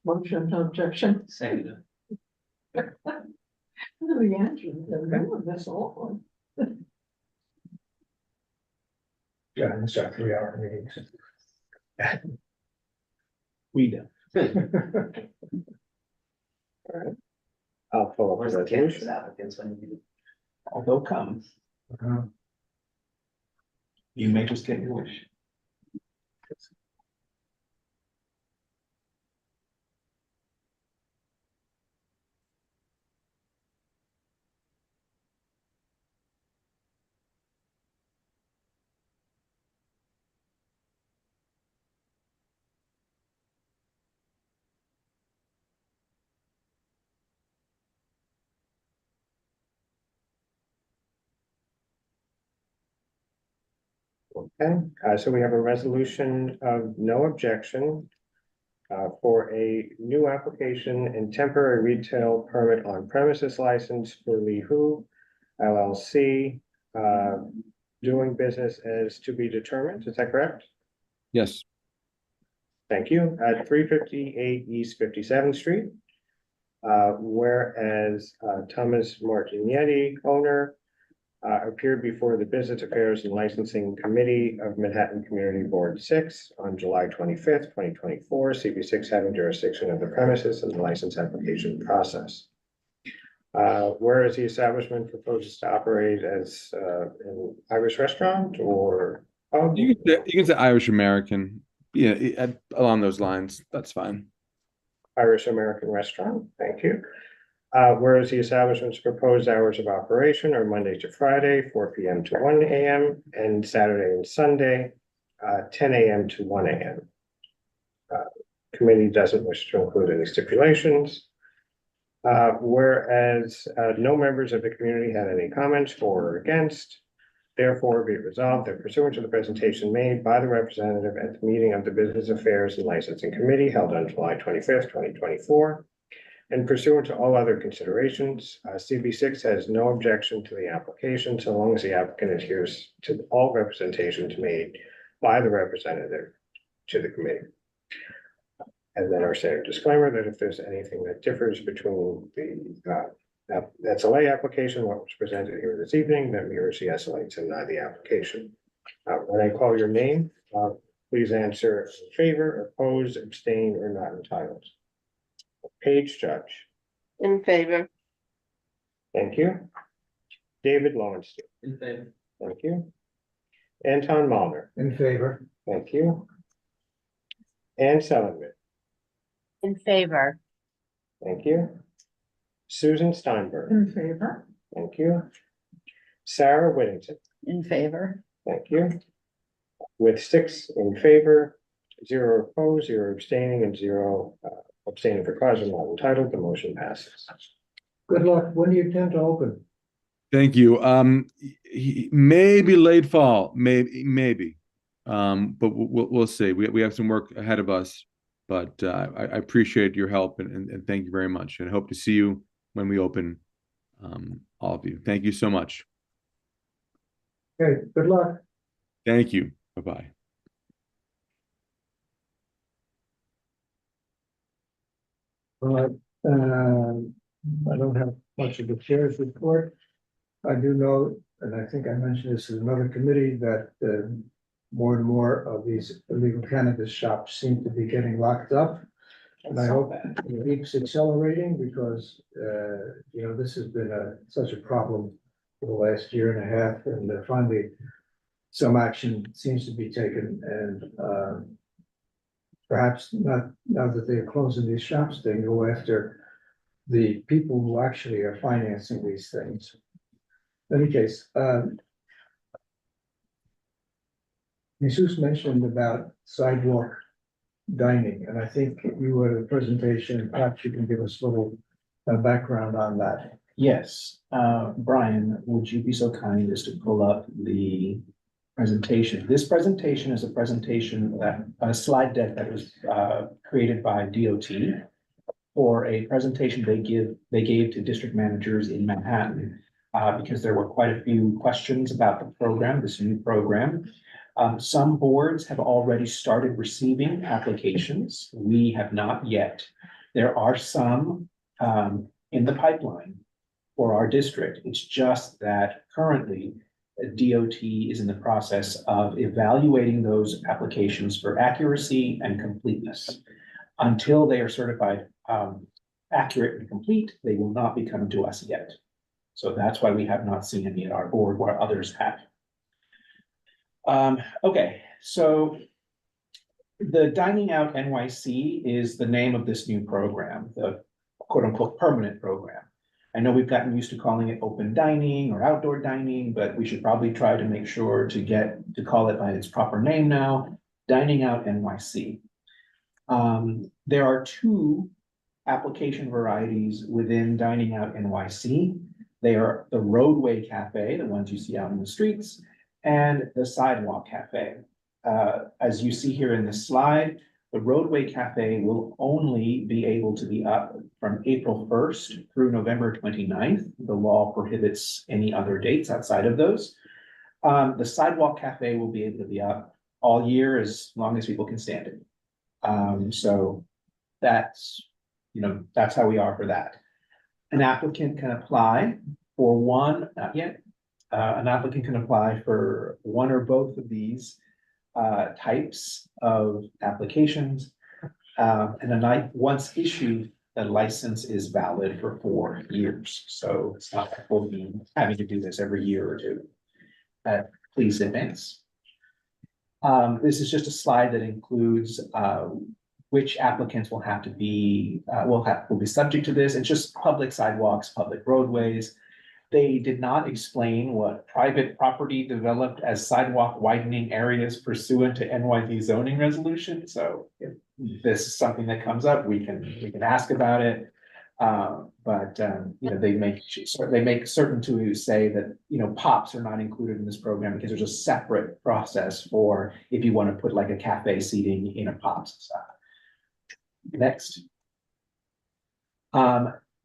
Motion, no objection. Second. The answer, that's all. Yeah, it's our 3-hour meetings. We do. All right. I'll pull up the resolution. Applicants when you. Although come, you may just get your wish. Okay, so we have a resolution of no objection for a new application and temporary retail permit on premises license for Lee Hu LLC, doing business as to be determined. Is that correct? Yes. Thank you. At 358 East 57th Street. Whereas Thomas Martignetti, owner, appeared before the Business Affairs and Licensing Committee of Manhattan Community Board 6 on July 25th, 2024, CB6 having jurisdiction of the premises and the license application process. Whereas the establishment proposes to operate as an Irish restaurant or pub. You can say Irish American, along those lines. That's fine. Irish American restaurant, thank you. Whereas the establishment's proposed hours of operation are Monday to Friday, 4 p.m. to 1 a.m. and Saturday and Sunday, 10 a.m. to 1 a.m. Committee doesn't wish to include any stipulations. Whereas no members of the community had any comments for or against, therefore be it resolved that pursuant to the presentation made by the representative at the meeting of the Business Affairs and Licensing Committee held on July 25th, 2024, and pursuant to all other considerations, CB6 has no objection to the application so long as the applicant adheres to all representations made by the representative to the committee. And then our standard disclaimer that if there's anything that differs between the SLA application, what was presented here this evening, that mirrors the SLA to deny the application. When I call your name, please answer in favor, oppose, abstain, or not entitled. Page Judge. In favor. Thank you. David Lowenstein. In favor. Thank you. Anton Malner. In favor. Thank you. Ann Seligman. In favor. Thank you. Susan Steinberg. In favor. Thank you. Sarah Whittington. In favor. Thank you. With 6 in favor, 0 opposed, 0 abstaining, and 0 abstaining for cause and not entitled, the motion passes. Good luck. When do you intend to open? Thank you. Maybe late fall, maybe. But we'll see. We have some work ahead of us, but I appreciate your help and thank you very much. And hope to see you when we open, all of you. Thank you so much. Okay, good luck. Thank you. Bye-bye. All right, I don't have much of the chair's report. I do know, and I think I mentioned this in another committee, that more and more of these illegal cannabis shops seem to be getting locked up. And I hope it keeps accelerating because, this has been such a problem for the last year and a half, and finally some action seems to be taken, and perhaps not, now that they're closing these shops, they go after the people who actually are financing these things. In any case, Jesus mentioned about sidewalk dining, and I think you were in the presentation, perhaps you can give us a little background on that. Yes, Brian, would you be so kind as to pull up the presentation? This presentation is a presentation that, a slide deck that was created by DOT for a presentation they gave to district managers in Manhattan because there were quite a few questions about the program, this new program. Some boards have already started receiving applications. We have not yet. There are some in the pipeline for our district. It's just that currently DOT is in the process of evaluating those applications for accuracy and completeness. Until they are certified accurate and complete, they will not be coming to us yet. So that's why we have not seen any at our board where others have. Okay, so the Dining Out NYC is the name of this new program, the quote unquote permanent program. I know we've gotten used to calling it open dining or outdoor dining, but we should probably try to make sure to call it by its proper name now, Dining Out NYC. There are two application varieties within Dining Out NYC. They are the Roadway Cafe, the ones you see out in the streets, and the Sidewalk Cafe. As you see here in this slide, the Roadway Cafe will only be able to be up from April 1st through November 29th. The law prohibits any other dates outside of those. The Sidewalk Cafe will be able to be up all year as long as people can stand it. So that's how we are for that. An applicant can apply for one, not yet. An applicant can apply for one or both of these types of applications. And once issued, the license is valid for 4 years. So it's not like we'll be having to do this every year or two. Please advance. This is just a slide that includes which applicants will have to be, will be subject to this. It's just public sidewalks, public roadways. They did not explain what private property developed as sidewalk widening areas pursuant to NYD zoning resolution. So if this is something that comes up, we can ask about it. They make certain to say that, POPs are not included in this program because there's a separate process for if you want to put like a cafe seating in a POPs. Next.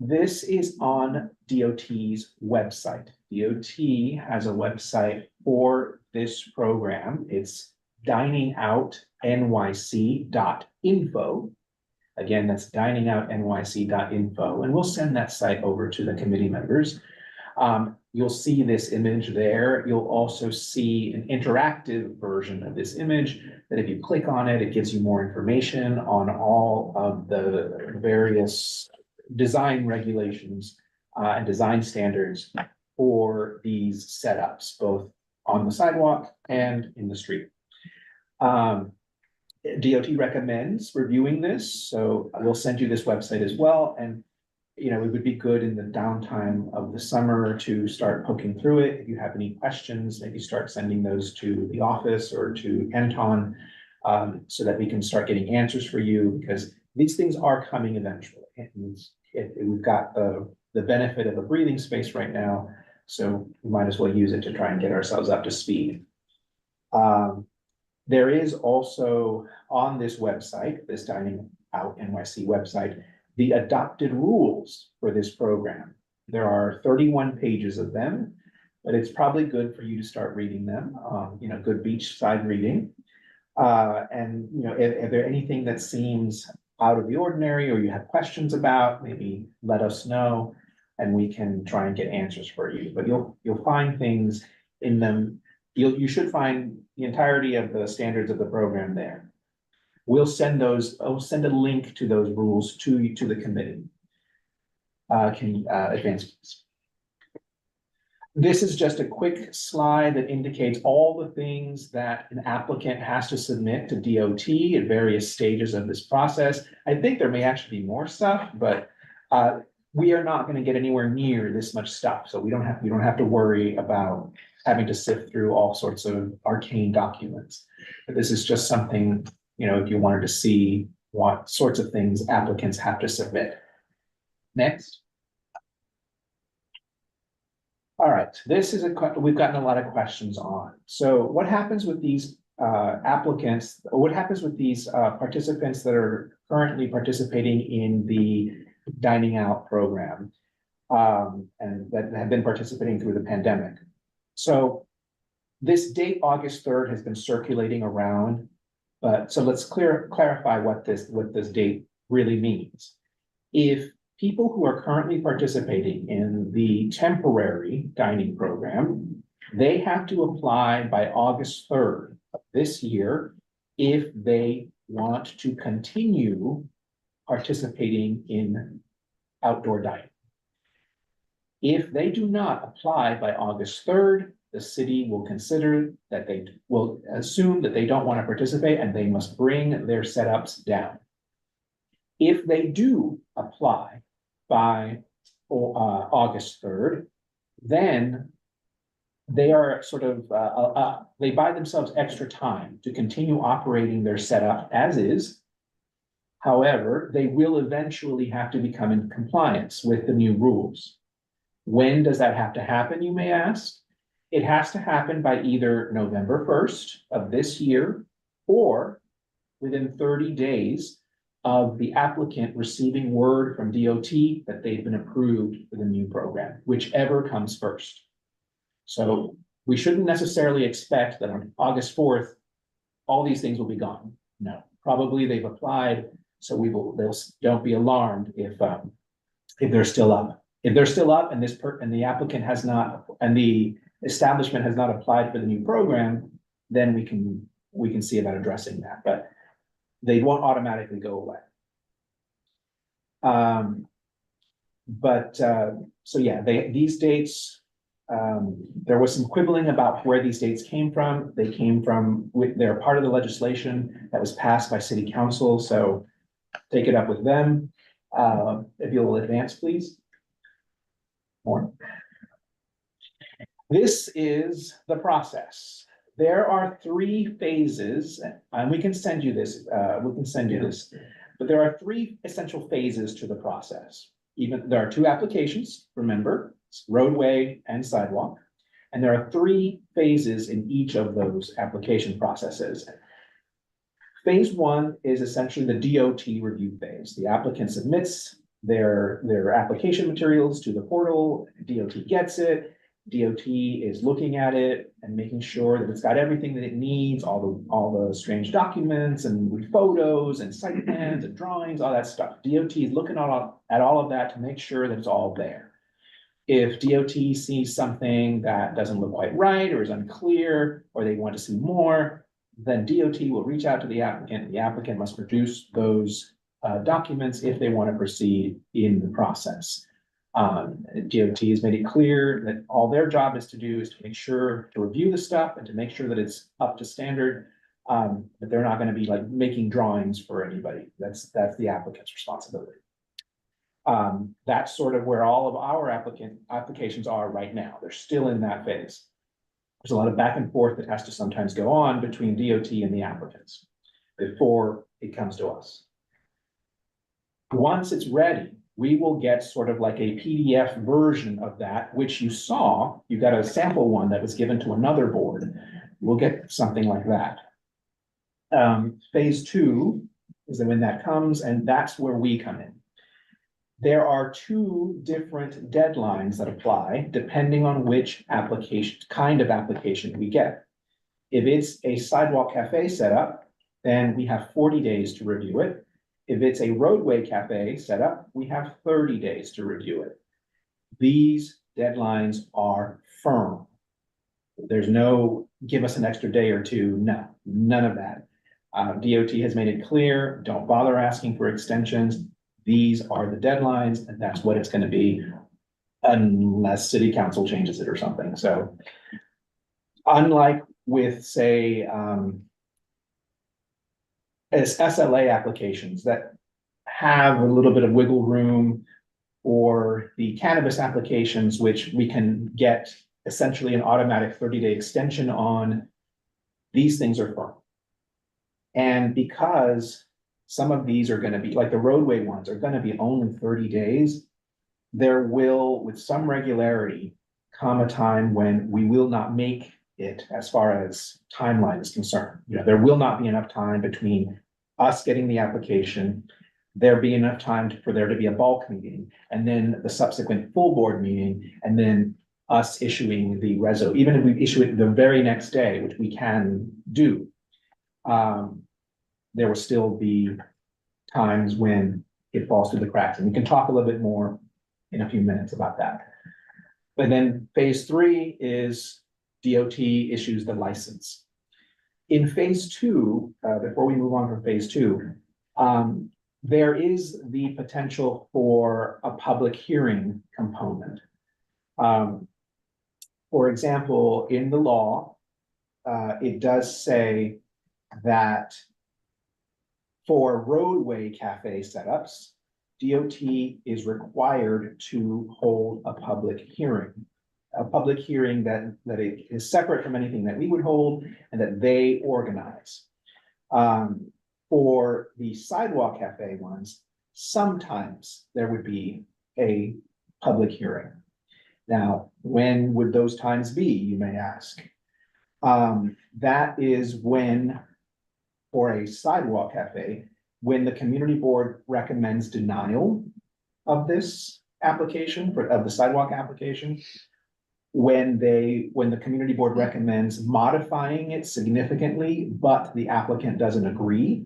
This is on DOT's website. DOT has a website for this program. It's diningoutnyc.info. Again, that's diningoutnyc.info, and we'll send that site over to the committee members. You'll see this image there. You'll also see an interactive version of this image that if you click on it, it gives you more information on all of the various design regulations and design standards for these setups, both on the sidewalk and in the street. DOT recommends reviewing this, so we'll send you this website as well. And it would be good in the downtime of the summer to start poking through it. If you have any questions, maybe start sending those to the office or to Anton, so that we can start getting answers for you, because these things are coming eventually. And we've got the benefit of a breathing space right now, so we might as well use it to try and get ourselves up to speed. There is also on this website, this Dining Out NYC website, the adopted rules for this program. There are 31 pages of them, but it's probably good for you to start reading them, good beachside reading. If there anything that seems out of the ordinary or you have questions about, maybe let us know and we can try and get answers for you. But you'll find things in them. You should find the entirety of the standards of the program there. I'll send a link to those rules to the committee. Can you advance, please? This is just a quick slide that indicates all the things that an applicant has to submit to DOT at various stages of this process. I think there may actually be more stuff, but we are not going to get anywhere near this much stuff. So we don't have to worry about having to sift through all sorts of arcane documents. But this is just something, if you wanted to see what sorts of things applicants have to submit. Next. All right, this is we've gotten a lot of questions on. So what happens with these applicants? What happens with these participants that are currently participating in the dining out program and that have been participating through the pandemic? So this date, August 3rd, has been circulating around, but so let's clarify what this date really means. If people who are currently participating in the temporary dining program, they have to apply by August 3rd of this year if they want to continue participating in outdoor dining. If they do not apply by August 3rd, the city will consider that they will assume that they don't want to participate and they must bring their setups down. If they do apply by August 3rd, then they are sort of, they buy themselves extra time to continue operating their setup as is. However, they will eventually have to become in compliance with the new rules. When does that have to happen, you may ask? It has to happen by either November 1st of this year or within 30 days of the applicant receiving word from DOT that they've been approved for the new program, whichever comes first. So we shouldn't necessarily expect that on August 4th, all these things will be gone. No, probably they've applied, so don't be alarmed if they're still up. If they're still up and the applicant has not, and the establishment has not applied for the new program, then we can see about addressing that, but they won't automatically go away. So yeah, these dates, there was some quibbling about where these dates came from. They came from, they're part of the legislation that was passed by city council. So take it up with them. If you'll advance, please. More. This is the process. There are 3 phases, and we can send you this, but there are 3 essential phases to the process. There are 2 applications, remember, it's roadway and sidewalk, and there are 3 phases in each of those application processes. Phase 1 is essentially the DOT review phase. The applicant submits their application materials to the portal, DOT gets it, DOT is looking at it and making sure that it's got everything that it needs, all the strange documents and photos and site plans and drawings, all that stuff. DOT is looking at all of that to make sure that it's all there. If DOT sees something that doesn't look quite right or is unclear, or they want to see more, then DOT will reach out to the applicant. The applicant must produce those documents if they want to proceed in the process. DOT has made it clear that all their job is to do is to make sure to review the stuff and to make sure that it's up to standard. But they're not going to be like making drawings for anybody. That's the applicant's responsibility. That's sort of where all of our applications are right now. They're still in that phase. There's a lot of back and forth that has to sometimes go on between DOT and the applicants before it comes to us. Once it's ready, we will get sort of like a PDF version of that, which you saw. You got a sample one that was given to another board. We'll get something like that. Phase 2 is when that comes, and that's where we come in. There are 2 different deadlines that apply depending on which kind of application we get. If it's a sidewalk cafe setup, then we have 40 days to review it. If it's a roadway cafe setup, we have 30 days to review it. These deadlines are firm. There's no give us an extra day or 2. No, none of that. DOT has made it clear, don't bother asking for extensions. These are the deadlines, and that's what it's gonna be unless city council changes it or something. So unlike with, say, as SLA applications that have a little bit of wiggle room, or the cannabis applications, which we can get essentially an automatic 30-day extension on, these things are firm. And because some of these are gonna be, like the roadway ones, are gonna be only 30 days, there will, with some regularity, come a time when we will not make it as far as timeline is concerned. You know, there will not be enough time between us getting the application, there be enough time for there to be a bulk meeting, and then the subsequent full board meeting, and then us issuing the reso, even if we issue it the very next day, which we can do. There will still be times when it falls through the cracks, and we can talk a little bit more in a few minutes about that. But then phase 3 is DOT issues the license. In phase 2, before we move on from phase 2, there is the potential for a public hearing component. For example, in the law, it does say that for roadway cafe setups, DOT is required to hold a public hearing. A public hearing that it is separate from anything that we would hold and that they organize. For the sidewalk cafe ones, sometimes there would be a public hearing. Now, when would those times be, you may ask? That is when, for a sidewalk cafe, when the community board recommends denial of this application, of the sidewalk application, when the community board recommends modifying it significantly, but the applicant doesn't agree,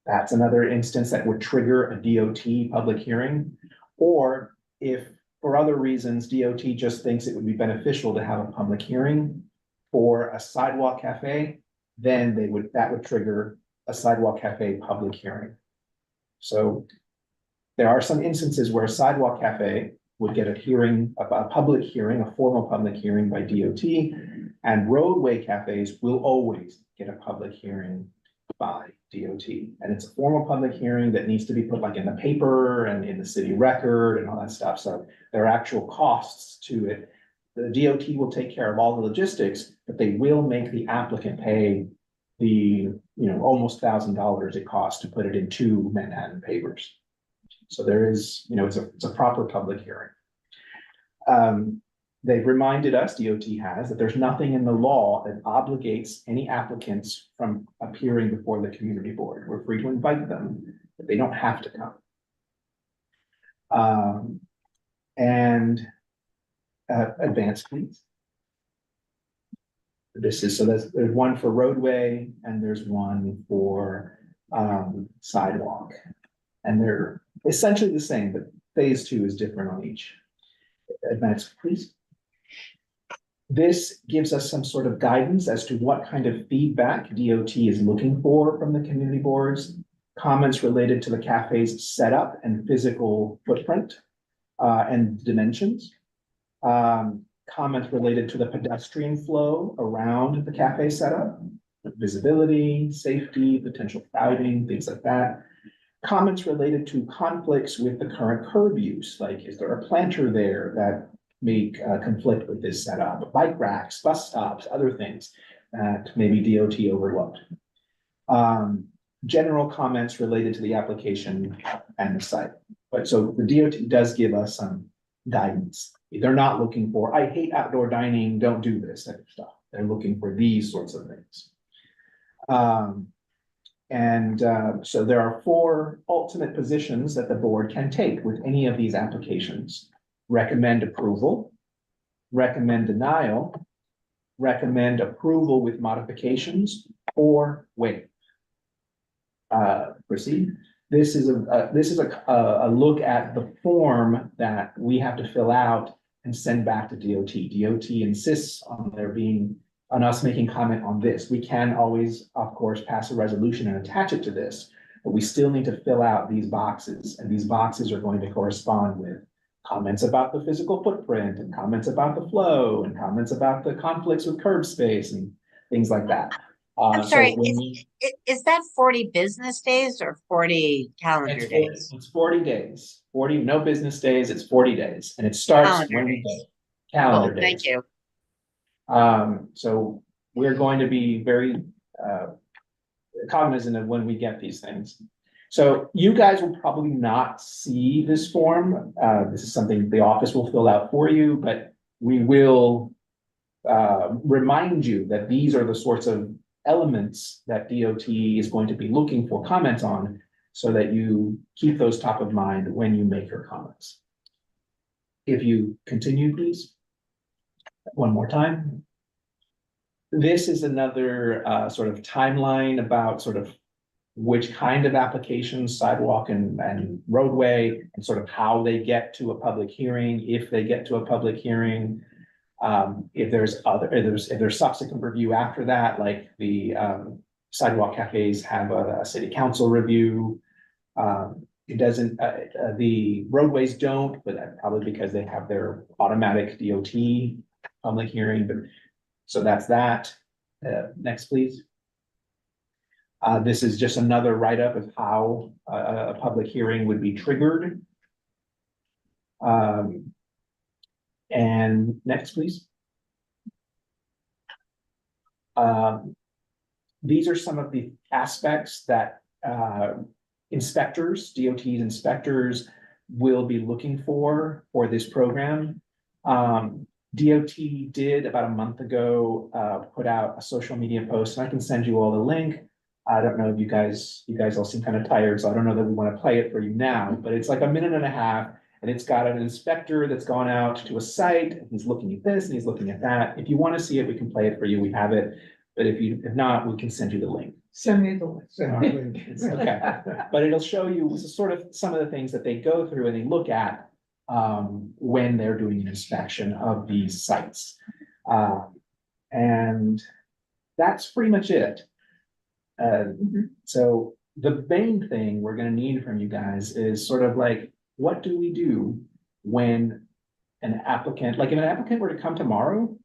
that's another instance that would trigger a DOT public hearing. Or if for other reasons, DOT just thinks it would be beneficial to have a public hearing for a sidewalk cafe, then that would trigger a sidewalk cafe public hearing. So there are some instances where a sidewalk cafe would get a hearing, a public hearing, a formal public hearing by DOT, and roadway cafes will always get a public hearing by DOT. And it's a formal public hearing that needs to be put like in the paper and in the city record and all that stuff. So there are actual costs to it. The DOT will take care of all the logistics, but they will make the applicant pay the, almost $1,000 it costs to put it in 2 Manhattan papers. So there is, it's a proper public hearing. They've reminded us, DOT has, that there's nothing in the law that obligates any applicants from appearing before the community board. We're free to invite them, but they don't have to come. Advance, please. So there's one for roadway and there's one for sidewalk. And they're essentially the same, but phase 2 is different on each. Advance, please. This gives us some sort of guidance as to what kind of feedback DOT is looking for from the community boards, comments related to the cafe's setup and physical footprint and dimensions, comments related to the pedestrian flow around the cafe setup, visibility, safety, potential crowding, things like that. Comments related to conflicts with the current curb use, like is there a planter there that may conflict with this setup, bike racks, bus stops, other things that maybe DOT overlooked. General comments related to the application and the site. But so the DOT does give us some guidance. They're not looking for, I hate outdoor dining, don't do this type of stuff. They're looking for these sorts of things. So there are 4 ultimate positions that the board can take with any of these applications. Recommend approval, recommend denial, recommend approval with modifications, or waive. Proceed. This is a look at the form that we have to fill out and send back to DOT. DOT insists on there being on us making comment on this. We can always, of course, pass a resolution and attach it to this, but we still need to fill out these boxes, and these boxes are going to correspond with comments about the physical footprint, and comments about the flow, and comments about the conflicts with curb space and things like that. I'm So sorry, when we- is that 40 business days or 40 calendar It's days? It's 40 days, 40, no business days, it's 40 days, and it starts Calendar when we days. go. Calendar Oh, thank days. you. So we're going to be very cognizant of when we get these things. So you guys will probably not see this form. This is something the office will fill out for you, but we will remind you that these are the sorts of elements that DOT is going to be looking for comments on, so that you keep those top of mind when you make your comments. If you continue, please. One more time. This is another sort of timeline about sort of which kind of applications, sidewalk and roadway, and sort of how they get to a public hearing, if they get to a public hearing. If there's subsequent review after that, like the sidewalk cafes have a city council review. It doesn't, the roadways don't, but that's probably because they have their automatic DOT public hearing, but so that's that. Next, please. This is just another write-up of how a public hearing would be triggered. And next, please. These are some of the aspects that inspectors, DOT's inspectors, will be looking for this program. DOT did about a month ago put out a social media post, and I can send you all the link. I don't know if you guys all seem kind of tired, so I don't know that we want to play it for you now, but it's like a minute and a half, and it's got an inspector that's gone out to a site, and he's looking at this and he's looking at that. If you want to see it, we can play it for you. We have it, but if not, we can send you the link. Send me the link. Okay, but it'll show you sort of some of the things that they go through and they look at when they're doing an inspection of these sites. And that's pretty much it. So the main thing we're going to need from you guys is sort of like, what do we do when an applicant, like if an applicant were to come tomorrow,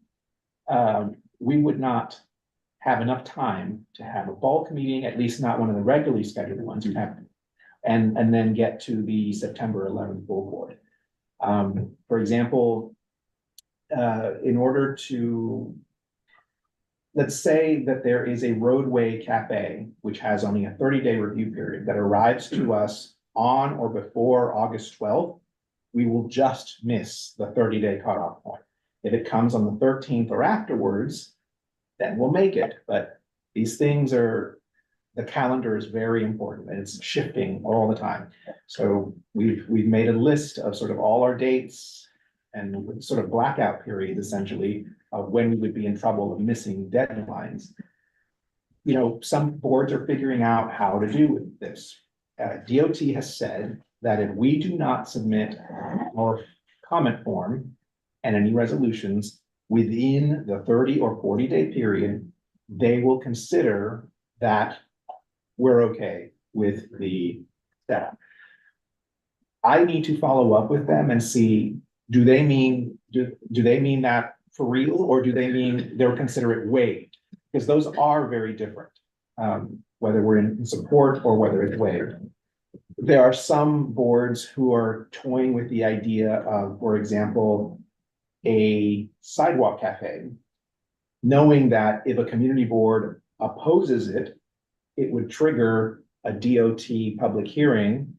we would not have enough time to have a bulk meeting, at least not one of the regularly scheduled ones you have, and then get to the September 11th full board. For example, in order to, let's say that there is a roadway cafe, which has only a 30-day review period that arrives to us on or before August 12th, we will just miss the 30-day cutoff point. If it comes on the 13th or afterwards, then we'll make it. But these things are, the calendar is very important and it's shifting all the time. So we've made a list of sort of all our dates and sort of blackout periods essentially of when we would be in trouble of missing deadlines. You know, some boards are figuring out how to do this. DOT has said that if we do not submit our comment form and any resolutions within the 30 or 40-day period, they will consider that we're okay with the staff. I need to follow up with them and see, do they mean that for real, or do they mean they'll consider it waived? Because those are very different, whether we're in support or whether it's waived. There are some boards who are toying with the idea of, for example, a sidewalk cafe, knowing that if a community board opposes it, it would trigger a DOT public hearing.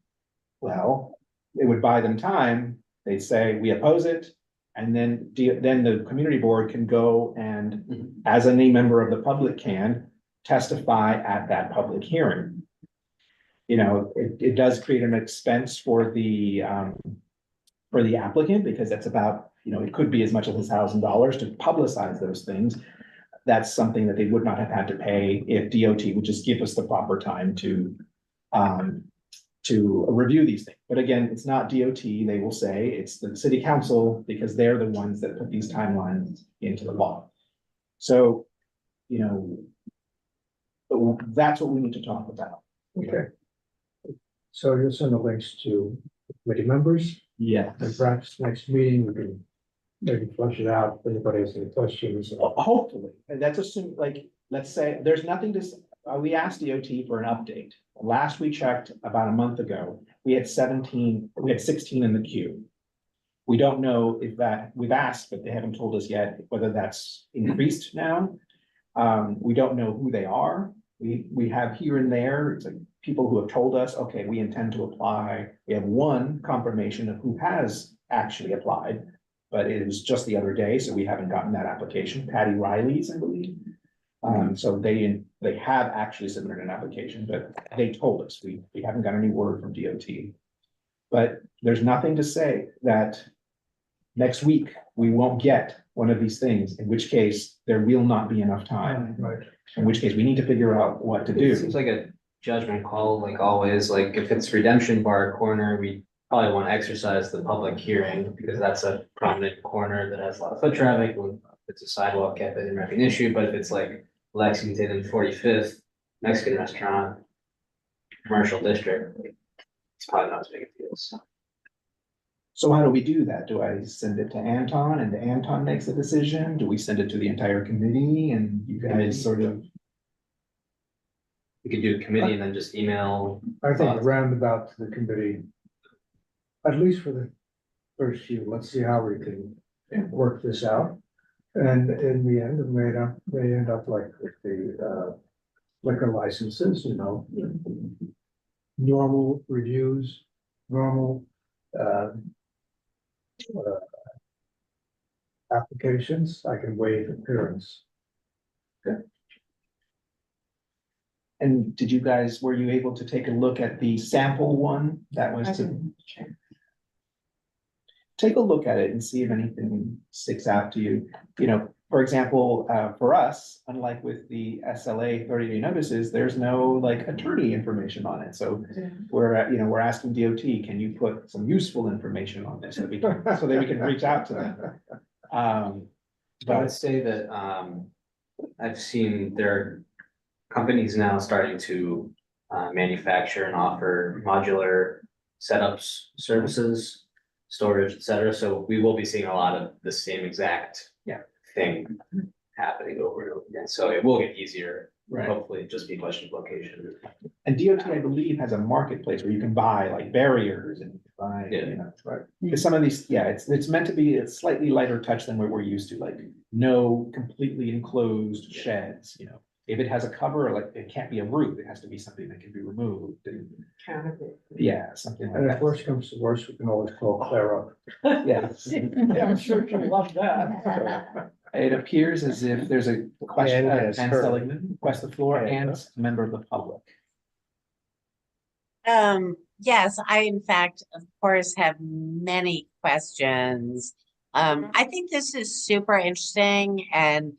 Well, it would buy them time. They'd say, we oppose it. And then the community board can go and, as any member of the public can, testify at that public hearing. You know, it does create an expense for the applicant, because that's about, you know, it could be as much as $1,000 to publicize those things. That's something that they would not have had to pay if DOT would just give us the proper time to review these things. But again, it's not DOT, they will say, it's the city council, because they're the ones that put these timelines into the law. So you know, that's what we need to talk about. Okay. So you'll send the links to committee members, Yeah. and perhaps next meeting, we can maybe flush it out, if anybody has any questions. Hopefully, and that's assuming, like, let's say, there's nothing to, we asked DOT for an update. Last we checked, about a month ago, we had 16 in the queue. We don't know if that, we've asked, but they haven't told us yet whether that's increased now. We don't know who they are. We have here and there, it's like people who have told us, okay, we intend to apply. We have one confirmation of who has actually applied, but it was just the other day, so we haven't gotten that application. Patty Riley's, I believe. So they have actually submitted an application, but they told us, we haven't got any word from DOT. But there's nothing to say that next week we won't get one of these things, in which case there will not be enough time. Right. In which case we need to figure out what to do. It seems like a judgment call, like always, like if it's Redemption Bar corner, we probably want to exercise the public hearing because that's a prominent corner that has a lot of foot traffic. If it's a sidewalk cafe, there might be an issue, but if it's like Lexington and 45th, Mexican restaurant, commercial district, it's probably not as big a deal, so. So how do we do that? Do I send it to Anton and Anton makes a decision? Do we send it to the entire committee and you guys sort of? We could do a committee and then just email. I think roundabout to the committee, at least for the first few, let's see how we can work this out. And in the end, it may end up like with the liquor licenses, you know. Normal reviews, normal applications, I can waive appearance. Okay. And did you guys, were you able to take a look at the sample one that was to? Take a look at it and see if anything sticks out to you. You know, for example, for us, unlike with the SLA 30-day notices, there's no like attorney information on it. So we're asking DOT, can you put some useful information on this so that we can reach out to them. I would say that I've seen there are companies now starting to manufacture and offer modular setups, services, storage, et cetera. So we will be seeing a lot of the same exact thing happening over and over again. So it will get easier. Right. Hopefully just be a question of location. And DOT, I believe, has a marketplace where you can buy like barriers and buy, you know, right? Because some of these, it's meant to be a slightly lighter touch than what we're used to, like no completely enclosed sheds, you know. If it has a cover, like it can't be a roof, it has to be something that can be removed and something like And that. if worse comes to worse, we can always call Claire up. Yeah. I'm sure she'll love that. It appears as if there's a question, Ann Ann has her- Seligman, request the floor, Ann, and a member of the public. Yes, I in fact, of course, have many questions. I think this is super interesting, and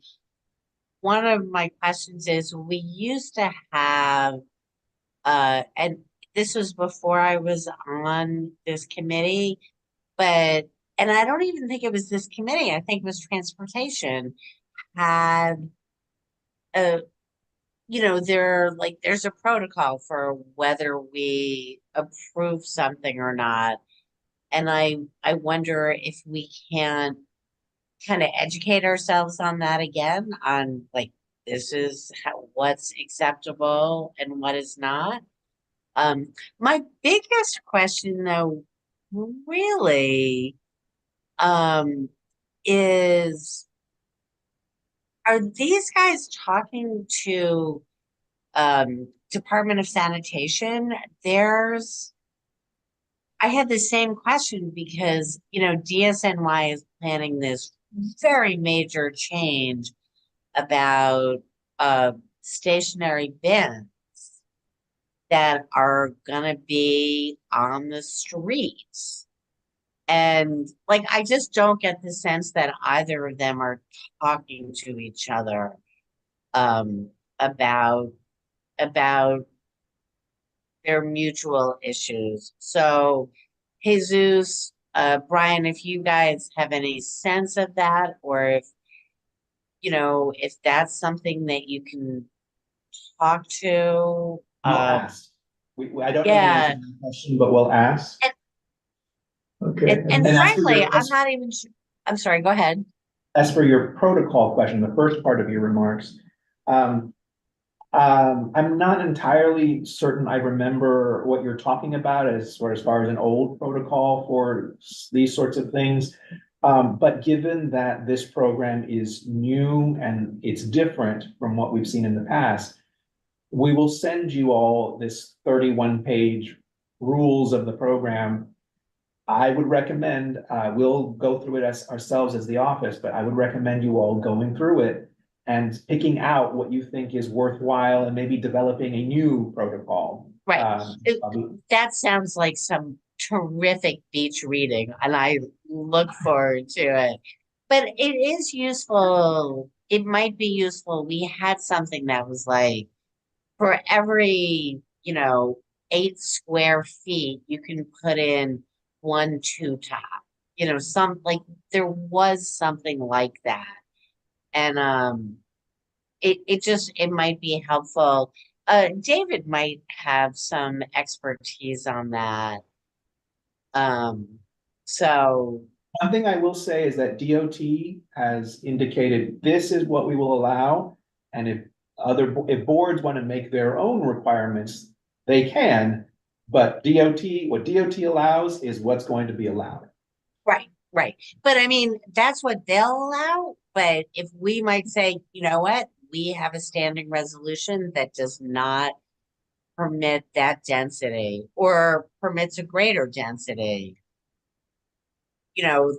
one of my questions is we used to have, and this was before I was on this committee, and I don't even think it was this committee, I think it was transportation, had there's a protocol for whether we approve something or not. And I wonder if we can kind of educate ourselves on that again, on like, this is what's acceptable and what is not. My biggest question though, really, is, are these guys talking to Department of Sanitation? I had the same question because, DSNY is planning this very major change about stationary bins that are gonna be on the streets. And like, I just don't get the sense that either of them are talking to each other about their mutual issues. So Jesus, Brian, if you guys have any sense of that, or if you know, if that's something that you can talk to. We'll ask. I don't know the Yeah. answer to the question, but we'll ask. Okay. And as for frankly, your- I'm not even, I'm sorry, go ahead. As for your protocol question, the first part of your remarks, I'm not entirely certain I remember what you're talking about as far as an old protocol for these sorts of things. But given that this program is new and it's different from what we've seen in the past, we will send you all this 31-page rules of the program. I would recommend, we'll go through it ourselves as the office, but I would recommend you all going through it and picking out what you think is worthwhile and maybe developing a new protocol. Right. That sounds like some terrific beach reading, and I look forward to it. But it is useful. It might be useful. We had something that was like, for every, 8 square feet, you can put in 1 2-top. There was something like that. And it might be helpful. David might have some expertise on that. So one thing I will say is that DOT has indicated this is what we will allow. And if boards want to make their own requirements, they can. But what DOT allows is what's going to be allowed. Right. But I mean, that's what they'll allow. But if we might say, you know what, we have a standing resolution that does not permit that density or permits a greater density,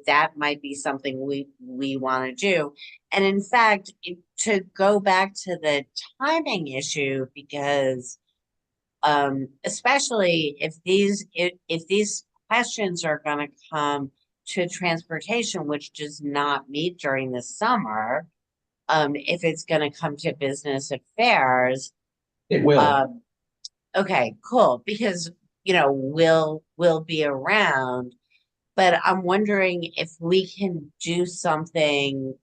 that might be something we want to do. And in fact, to go back to the timing issue, because especially if these questions are going to come to transportation, which does not meet during the summer, if it's going to come to business affairs, it will. Okay, cool, because we'll be around. But I'm wondering if we can do something,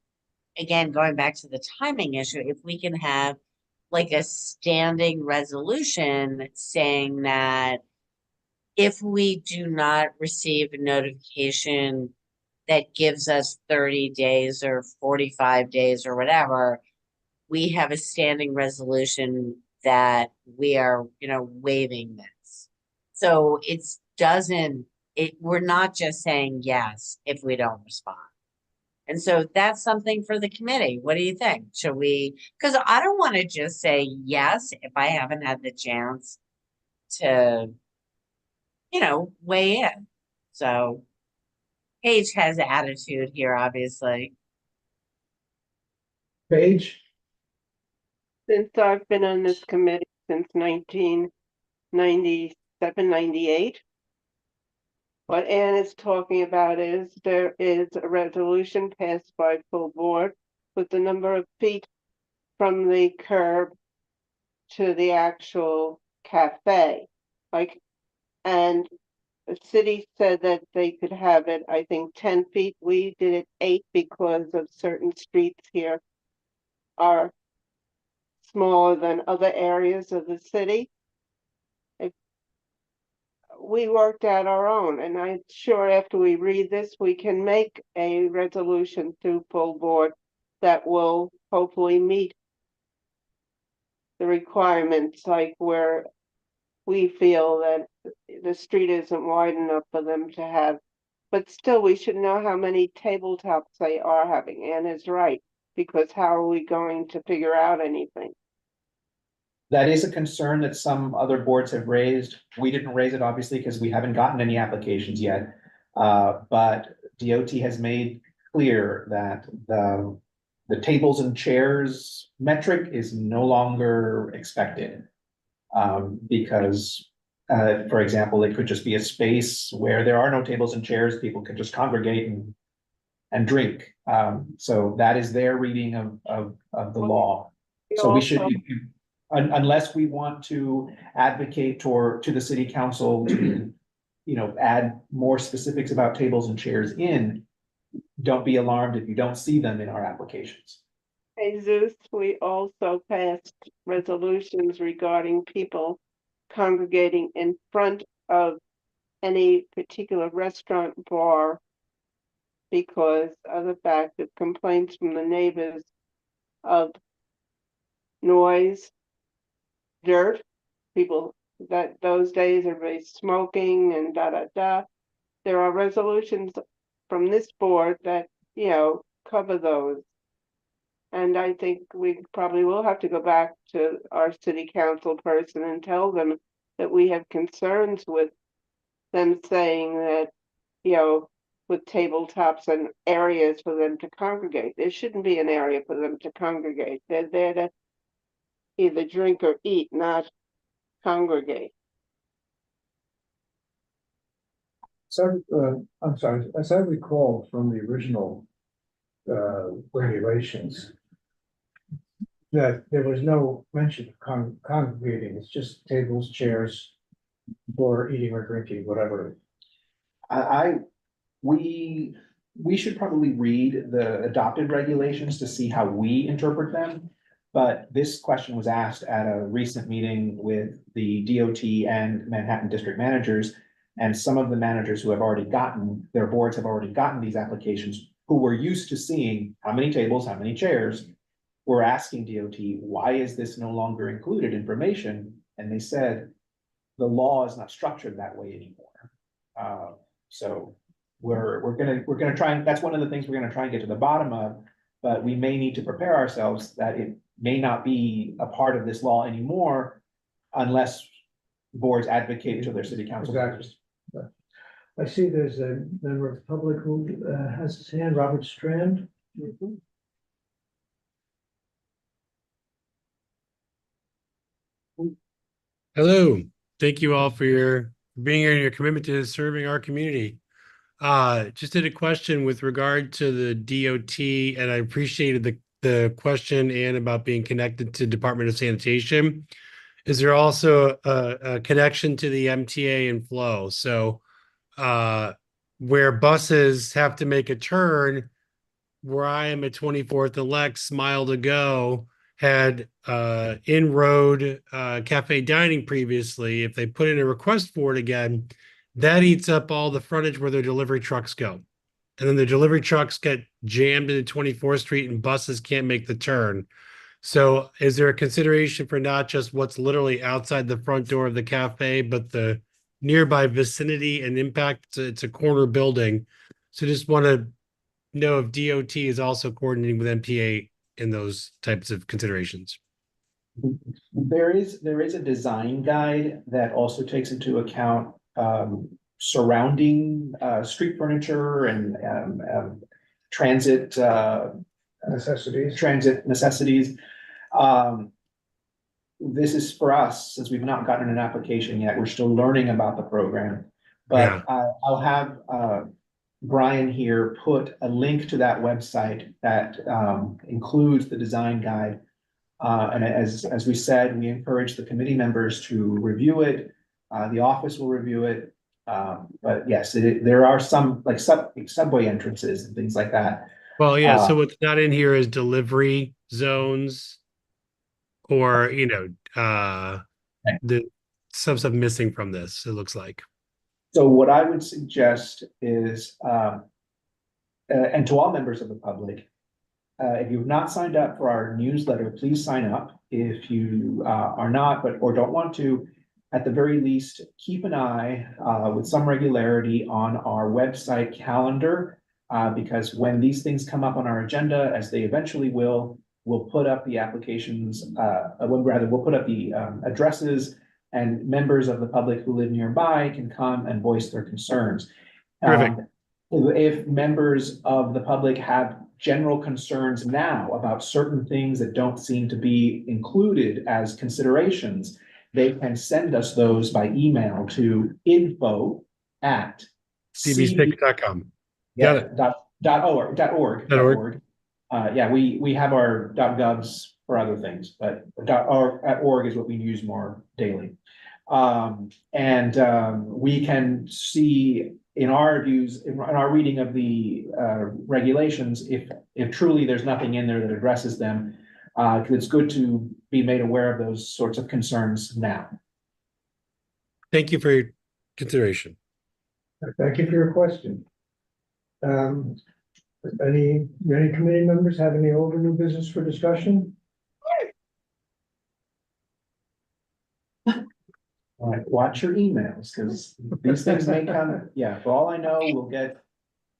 again, going back to the timing issue, if we can have like a standing resolution saying that if we do not receive a notification that gives us 30 days or 45 days or whatever, we have a standing resolution that we are, waiving this. So we're not just saying yes if we don't respond. And so that's something for the committee. What do you think? Should we, because I don't want to just say yes if I haven't had the chance to, weigh in. So Paige has attitude here, obviously. Paige? Since I've been on this committee since 1997, 98, what Ann is talking about is there is a resolution passed by full board with the number of feet from the curb to the actual cafe. And the city said that they could have it, I think, 10 feet. We did it 8 because of certain streets here are smaller than other areas of the city. We worked out our own, and I'm sure after we read this, we can make a resolution through full board that will hopefully meet the requirements, like where we feel that the street isn't wide enough for them to have. But still, we should know how many tabletops they are having. Ann is right, because how are we going to figure out anything? That is a concern that some other boards have raised. We didn't raise it, obviously, because we haven't gotten any applications yet. But DOT has made clear that the tables and chairs metric is no longer expected. Because, for example, it could just be a space where there are no tables and chairs, people can just congregate and drink. So that is their reading of the law. So we should be, unless we want to advocate to the city council to, add more specifics about tables and chairs in, don't be alarmed if you don't see them in our applications. Jesus, we also passed resolutions regarding people congregating in front of any particular restaurant, bar, because of the fact of complaints from the neighbors of noise, dirt, people that those days everybody's smoking and da da da. There are resolutions from this board that, cover those. And I think we probably will have to go back to our city council person and tell them that we have concerns with them saying that, with tabletops and areas for them to congregate. There shouldn't be an area for them to congregate. They're there to either drink or eat, not congregate. So, I'm sorry, as I recall from the original regulations, that there was no mention of congregating, it's just tables, chairs, for eating or drinking, whatever. We should probably read the adopted regulations to see how we interpret them. But this question was asked at a recent meeting with the DOT and Manhattan district managers. And some of the managers who have already gotten, their boards have already gotten these applications, who were used to seeing how many tables, how many chairs, were asking DOT, why is this no longer included information? And they said, the law is not structured that way anymore. So we're gonna try, and that's one of the things we're gonna try and get to the bottom of, but we may need to prepare ourselves that it may not be a part of this law anymore unless boards advocate to their city council members. I see there's a member of the public who has his hand, Robert Strand. Hello, thank you all for your being here and your commitment to serving our community. Just had a question with regard to the DOT, and I appreciated the question and about being connected to Department of Sanitation. Is there also a connection to the MTA and flow? So where buses have to make a turn, where I am at 24th and Lex, mile to go, had in-road cafe dining previously. If they put in a request for it again, that eats up all the frontage where their delivery trucks go. And then the delivery trucks get jammed into 24th Street and buses can't make the turn. So is there a consideration for not just what's literally outside the front door of the cafe, but the nearby vicinity and impact? It's a corner building. So just want to know if DOT is also coordinating with MTA in those types of considerations. There is a design guide that also takes into account surrounding street furniture and transit necessities. This is for us, since we've not gotten an application yet, we're still learning about the program. But I'll have Brian here put a link to that website that includes the design guide. And as we said, we encourage the committee members to review it. The office will review it. But yes, there are some like subway entrances and things like that. Well, yeah. So what's not in here is delivery zones, or the some stuff missing from this. It looks like. So what I would suggest is, and to all members of the public, if you've not signed up for our newsletter, please sign up. If you are not, or don't want to, at the very least, keep an eye with some regularity on our website calendar, because when these things come up on our agenda, as they eventually will, we'll put up the applications, we'll put up the addresses, and members of the public who live nearby can come and voice their concerns. If members of the public have general concerns now about certain things that don't seem to be included as considerations, they can send us those by email to info@cb6.com. Got it. .org. Yeah, we have our .govs for other things, but .org is what we use more daily. We can see in our views, in our reading of the regulations, if truly there's nothing in there that addresses them, it's good to be made aware of those sorts of concerns now. Thank you for your consideration. Thank you for your question. Any committee members have any old or new business for discussion? All right, watch your emails, because these things may come, yeah, for all I know,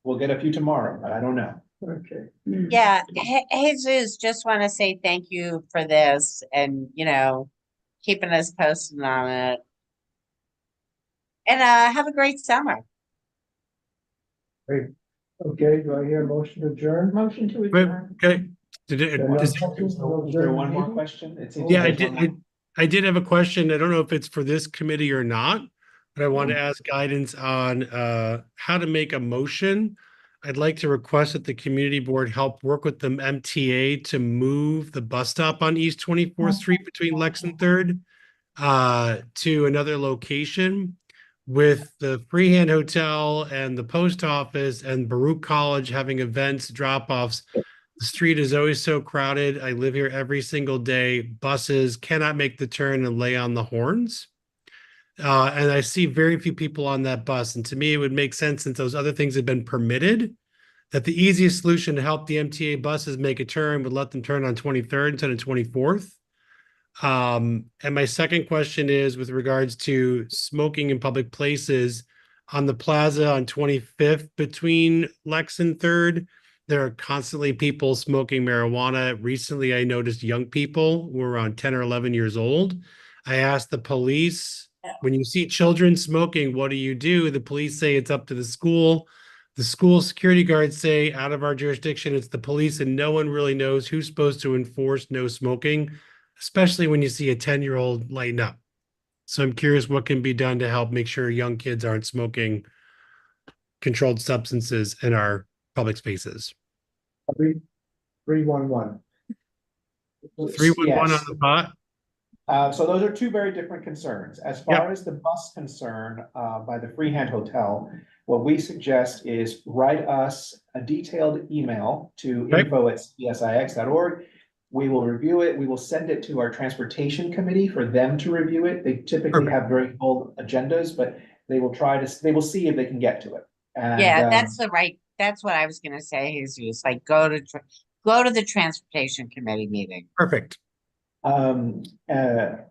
we'll get a few tomorrow, but I don't know. Okay. Yeah, Jesus, just want to say thank you for this and, keeping us posted on it. And have a great summer. Great. Okay, do I hear a motion to adjourn? Motion to Wait, adjourn. okay. Did it- Then no does- questions, we'll Is there adjourn one the more meeting? question? It seems Yeah, I like there's one more. did. I did have a question. I don't know if it's for this committee or not, but I want to ask guidance on how to make a motion. I'd like to request that the community board help work with the MTA to move the bus stop on East 24th Street between Lex and Third to another location. With the Freehand Hotel and the post office and Baruch College having events, drop-offs, the street is always so crowded. I live here every single day. Buses cannot make the turn and lay on the horns. And I see very few people on that bus. And to me, it would make sense, since those other things have been permitted, that the easiest solution to help the MTA buses make a turn would let them turn on 23rd instead of 24th. And my second question is with regards to smoking in public places on the plaza on 25th between Lex and Third. There are constantly people smoking marijuana. Recently, I noticed young people who were around 10 or 11 years old. I asked the police, when you see children smoking, what do? The police say it's up to the school. The school security guards say, out of our jurisdiction, it's the police, and no one really knows who's supposed to enforce no smoking, especially when you see a 10-year-old lighten up. So I'm curious what can be done to help make sure young kids aren't smoking controlled substances in our public spaces. 311. 311 on Yes. the pot. So those are two very different concerns. As far as the bus concern, by the Freehand Hotel, what we suggest is write us a detailed email to info@cpsix.org. We will review it. We will send it to our transportation committee for them to review it. They typically have very full agendas, but they will see if they can get to it. And, Yeah, that's what I was gonna say, is like go to the transportation committee meeting. Perfect.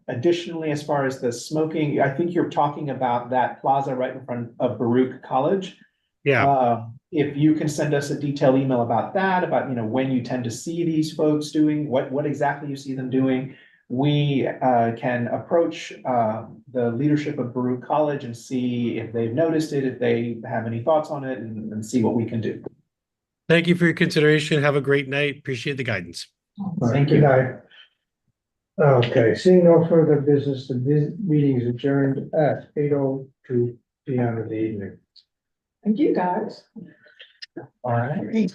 Additionally, as far as the smoking, I think you're talking about that plaza right in front of Baruch College. Yeah. If you can send us a detailed email about that, about, when you tend to see these folks doing, what exactly you see them doing, we can approach the leadership of Baruch College and see if they've noticed it, if they have any thoughts on it, and see what we can do. Thank you for your consideration. Have a great night. Appreciate the guidance. Thank Good you. night. Okay, seeing no further business, the meeting is adjourned at 8:02 p.m. in the evening. Thank you, guys. All right.